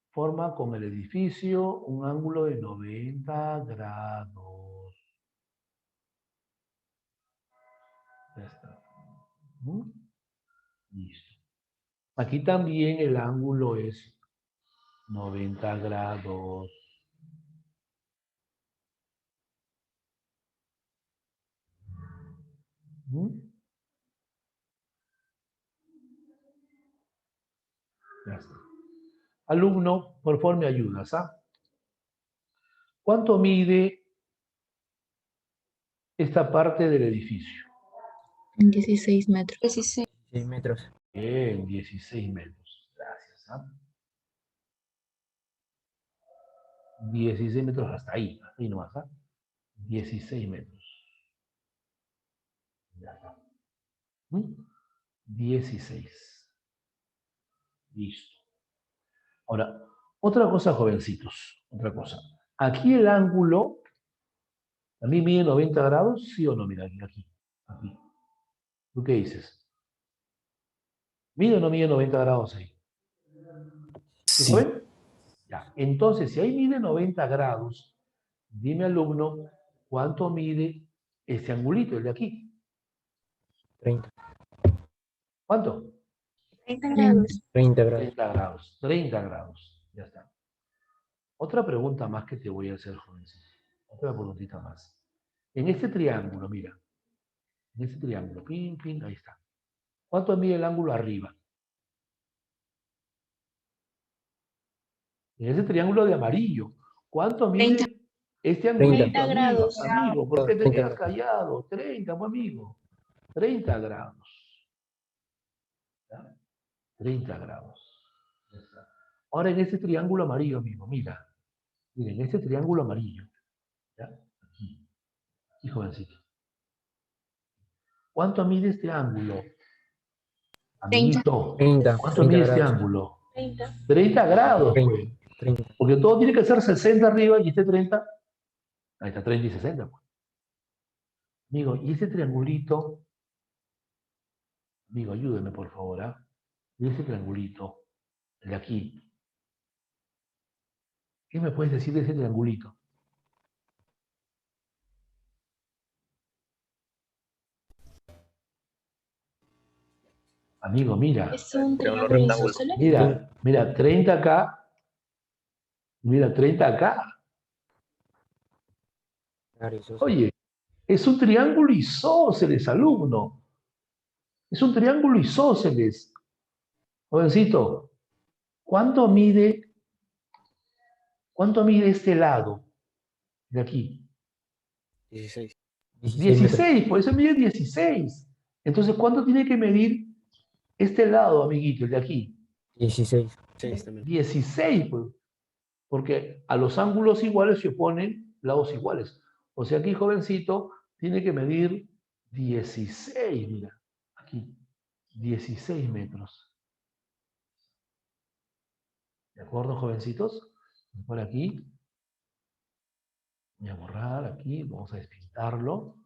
forma con el edificio un ángulo de 90 grados. Ya está. Listo. Aquí también el ángulo es 90 grados. Ya está. Alumno, por favor me ayudas, ¿ah? ¿Cuánto mide esta parte del edificio? 16 metros. 16. 6 metros. Bien, 16 metros. Gracias, ¿ah? 16 metros hasta ahí nomás, ¿ah? 16 metros. Ya está. 16. Listo. Ahora, Otra cosa, jovencitos, otra cosa. Aquí el ángulo, ¿a mí mide 90 grados? ¿Sí o no? Mira, aquí. ¿Tú qué dices? ¿Mide o no mide 90 grados ahí? ¿Sí, Sí, joven? Ya. Entonces, si ahí mide 90 grados, dime, alumno, ¿cuánto mide este angulito, el de aquí? 30. ¿Cuánto? 30 grados. 30 grados. 30 grados. 30 grados. Ya está. Otra pregunta más que te voy a hacer, jovencito. Otra preguntita más. En este triángulo, mira. En este triángulo. Pin, pin, ahí está. ¿Cuánto mide el ángulo arriba? En ese triángulo de amarillo. ¿Cuánto mide 30. este angulito, 30 amigo? grados. Amigo, ¿por qué te 30 quedas grados. callado? 30, pues, amigo. 30 grados. ¿Ya? 30 grados. Ya está. Ahora en este triángulo amarillo, amigo, mira. Mira, en este triángulo amarillo. ¿Ya? Aquí, jovencito. ¿Cuánto mide este ángulo? 30. Amiguito, 30. ¿cuánto 30 mide este grados. ángulo? 30. 30 grados, 30. pues. 30. Porque todo tiene que ser 60 arriba y este 30. Ahí está, 30 y 60, pues. Amigo, y ese triangulito, amigo, ayúdeme por favor, ¿ah? Y ese triangulito, el de aquí, ¿qué me puedes decir de ese triangulito? Amigo, mira, Es un Triángulo triángulo rectángulo. isósceles. mira, 30 acá, mira, 30 acá. Claro, eso sí. Oye, es un triángulo isósceles, alumno. Es un triángulo isósceles. Jovencito, ¿cuánto mide este lado de aquí? 16. 16 metros. 16, por eso mide 16. Entonces, ¿cuánto tiene que medir este lado, amiguito, el de aquí? 16. 6 también. 16, pues, porque a los ángulos iguales se oponen lados iguales. O sea, aquí, jovencito, tiene que medir 16, mira, aquí, 16 metros. ¿De acuerdo, jovencitos? Por aquí, voy a borrar aquí, vamos a despintarlo,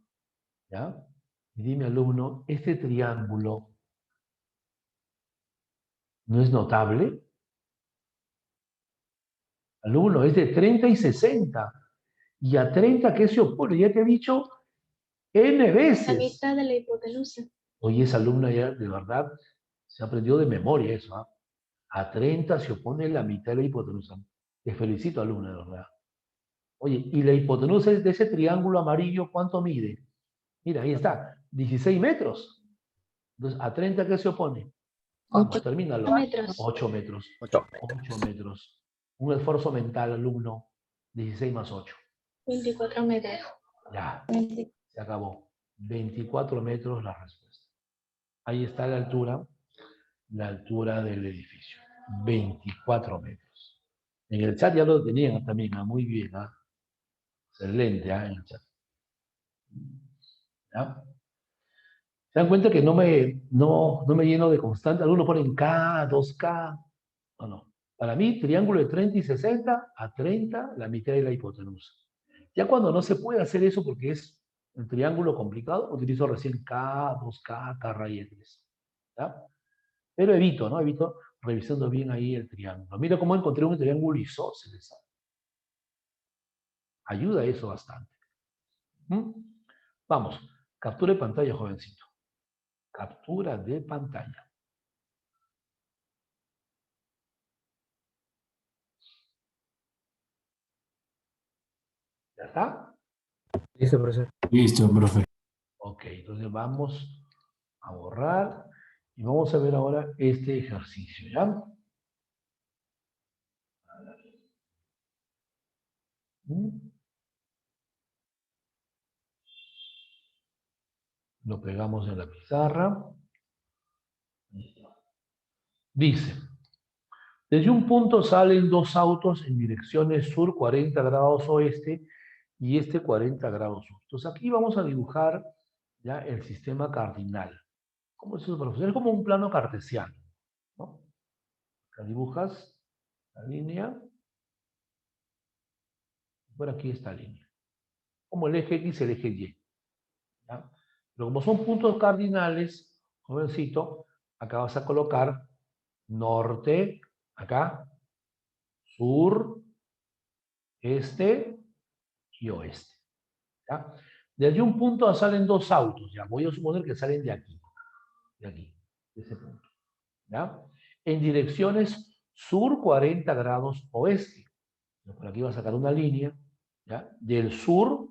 ¿ya? Y dime, alumno, ¿este triángulo no es notable? Alumno, es de 30 y 60. Y a 30, ¿qué se opone? Ya te he dicho N La veces. mitad de la hipotenusa. Oye, esa alumna ya, de verdad, se aprendió de memoria eso, ¿ah? A 30 se opone la mitad de la hipotenusa. Te felicito, alumna, de verdad. Oye, y la hipotenusa de ese triángulo amarillo, ¿cuánto mide? Mira, ahí está, 16 metros. Entonces, ¿a 30 qué se opone? Vamos, 8. termínalo. 8 metros. 8 metros. 8 8 metros. Un esfuerzo mental, alumno. 16 más 8. 24 metros. Ya, se acabó. 24 metros la respuesta. Ahí está la altura del edificio. 24 metros. En el chat ya lo tenían también, muy bien, ¿ah? Excelente, en el chat. ¿Ya? ¿Se dan cuenta que no me lleno de constante? Algunos ponen K, 2K. No. Para mí, triángulo de 30 y 60, a 30, la mitad de la hipotenusa. Ya cuando no se puede hacer eso porque es un triángulo complicado, utilizo recién K, 2K, K raíz 3. ¿Ya? Pero evito, ¿no? Evito revisando bien ahí el triángulo. Mira cómo encontré un triángulo isósceles. Ayuda eso bastante. ¿Mm? Vamos, captura de pantalla, jovencito. Captura de pantalla. ¿Ya está? Listo, profesor. Listo, profe. Ok, entonces vamos a borrar y vamos a ver ahora este ejercicio, ¿ya? ¿Mm? Lo pegamos en la pizarra. Dice, desde un punto salen dos autos en direcciones sur 40 grados oeste y este 40 grados sur. Entonces aquí vamos a dibujar ya el sistema cardinal. ¿Cómo es eso, profesor? Es como un plano cartesiano, ¿no? Acá dibujas la línea Por aquí esta línea. Como el eje X y el eje Y. ¿Ya? Pero como son puntos cardinales, jovencito, acá vas a colocar norte, acá, sur, este y oeste. ¿Ya? De allí un punto salen dos autos. Ya voy a suponer que salen de aquí, de ese punto. ¿Ya? En direcciones sur 40 grados oeste. Por aquí va a sacar una línea, ¿ya? Del sur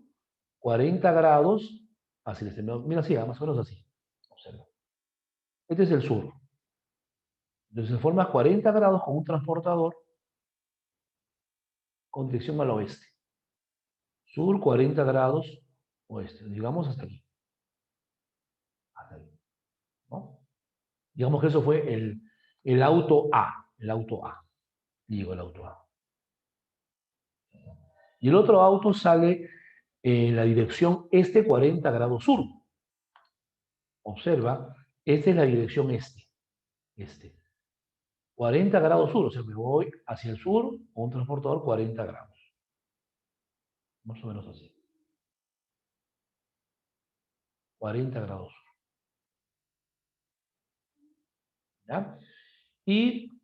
40 grados hacia el este. Mira así, más o menos así. Observa. Este es el sur. Entonces se forma 40 grados con un transportador con dirección al oeste. Sur 40 grados oeste. Digamos hasta aquí. Hasta ahí. ¿No? Digamos que eso fue el auto A. El auto A. Digo el auto A. Y el otro auto sale en la dirección este 40 grados sur. Observa, esta es la dirección este. Este. 40 grados sur, o sea, me voy hacia el sur con un transportador 40 grados. Más o menos así. 40 grados sur. ¿Ya? Y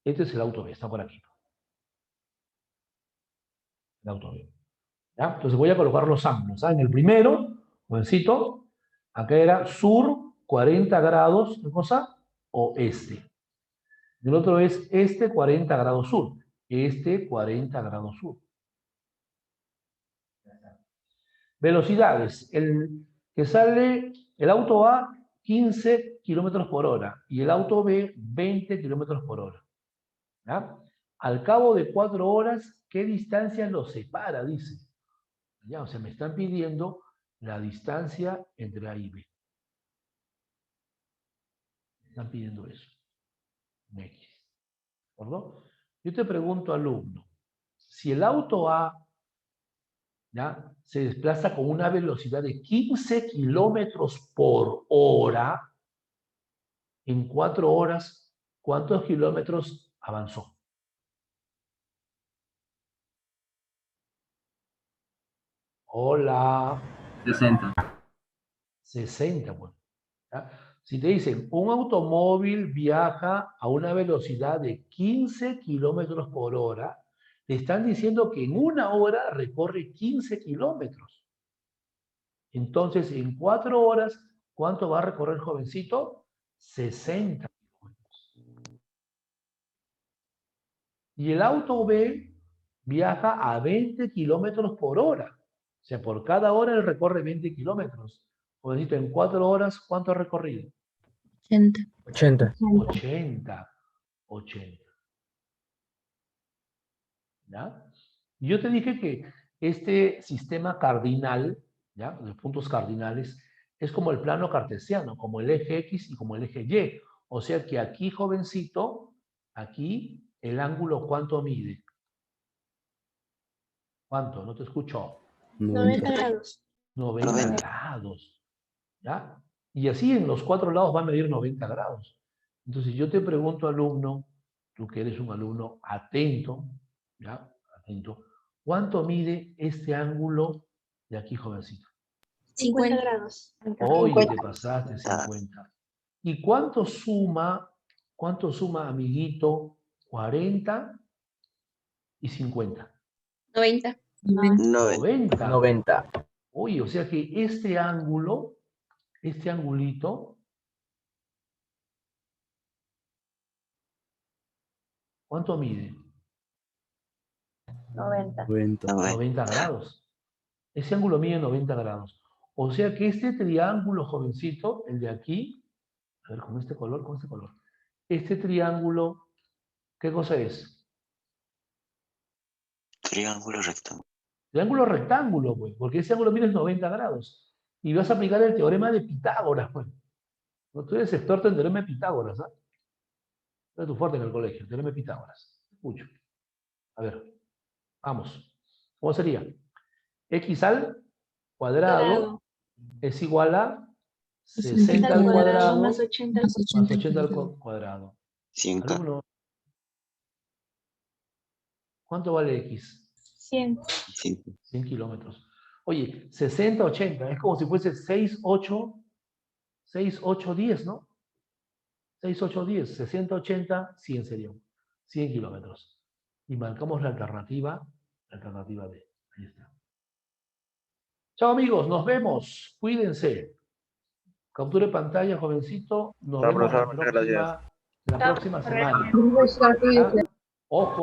este es el auto B, está por aquí. El auto B. ¿Ya? Entonces voy a colocar los ángulos. ¿Ah? En el primero, jovencito, acá era sur 40 grados, ¿qué cosa? Oeste. Y el otro es este 40 grados sur. Este 40 grados sur. Velocidades. El que sale, el auto A, 15 kilómetros por hora. Y el auto B, 20 kilómetros por hora. ¿Ya? Al cabo de 4 horas, ¿qué distancia los separa? Dice. ¿Ya? O sea, me están pidiendo la distancia entre A y B. Me están pidiendo eso. En X. ¿De acuerdo? Yo te pregunto, alumno, si el auto A, ¿ya?, se desplaza con una velocidad de 15 kilómetros por hora, en 4 horas, ¿cuántos kilómetros avanzó? Hola. 60. 60, bueno. ¿Ya? Si te dicen, un automóvil viaja a una velocidad de 15 kilómetros por hora, te están diciendo que en 1 hora recorre 15 kilómetros. Entonces, en 4 horas, ¿cuánto va a recorrer, jovencito? 60 kilómetros. Y el auto B viaja a 20 kilómetros por hora. O sea, por cada hora él recorre 20 kilómetros. Jovencito, en 4 horas, ¿cuánto ha recorrido? 80. 80. 80. ¿Ya? Y yo te dije que este sistema cardinal, ¿ya?, los puntos cardinales, es como el plano cartesiano, como el eje X y como el eje Y. O sea que aquí, jovencito, aquí el ángulo, ¿cuánto mide? ¿Cuánto? No te escucho. 90 grados. 90 90. grados. ¿Ya? Y así en los 4 lados va a medir 90 grados. Entonces yo te pregunto, alumno, tú que eres un alumno atento, ¿ya? Atento, ¿cuánto mide este ángulo de aquí, jovencito? 50 grados. Hoy te pasaste 50. ¿Y cuánto suma, amiguito, 40 y 50? 90. 90. 90. Oye, o sea que este ángulo, este angulito, ¿cuánto mide? 90. 90. 90 grados. Ese ángulo mide 90 grados. O sea que este triángulo, jovencito, el de aquí, a ver, con este color, este triángulo, ¿qué cosa es? Triángulo rectángulo. Triángulo rectángulo, pues, porque ese ángulo mide 90 grados. Y vas a aplicar el teorema de Pitágoras, pues. No, tú eres experto en teorema de Pitágoras, ¿ah? Es tu fuerte en el colegio, el teorema de Pitágoras. Escucho. A ver, vamos. ¿Cómo sería? X al cuadrado es igual a 60 al cuadrado más 80 al más 80 al cuadrado. 100K. Alumno, ¿cuánto vale X? 100. 100 kilómetros. Oye, 60, 80, es como si fuese 6, 8, 10, ¿no? 6, 8, 10, 60, 80, 100 sería 100 kilómetros. Y marcamos la alternativa D. Ahí está. Chao amigos, nos vemos. Cuídense. Capture pantalla, jovencito. Nos Chao, vemos profesor, muchas gracias. la próxima semana. Profesor, cuídese. Ojo.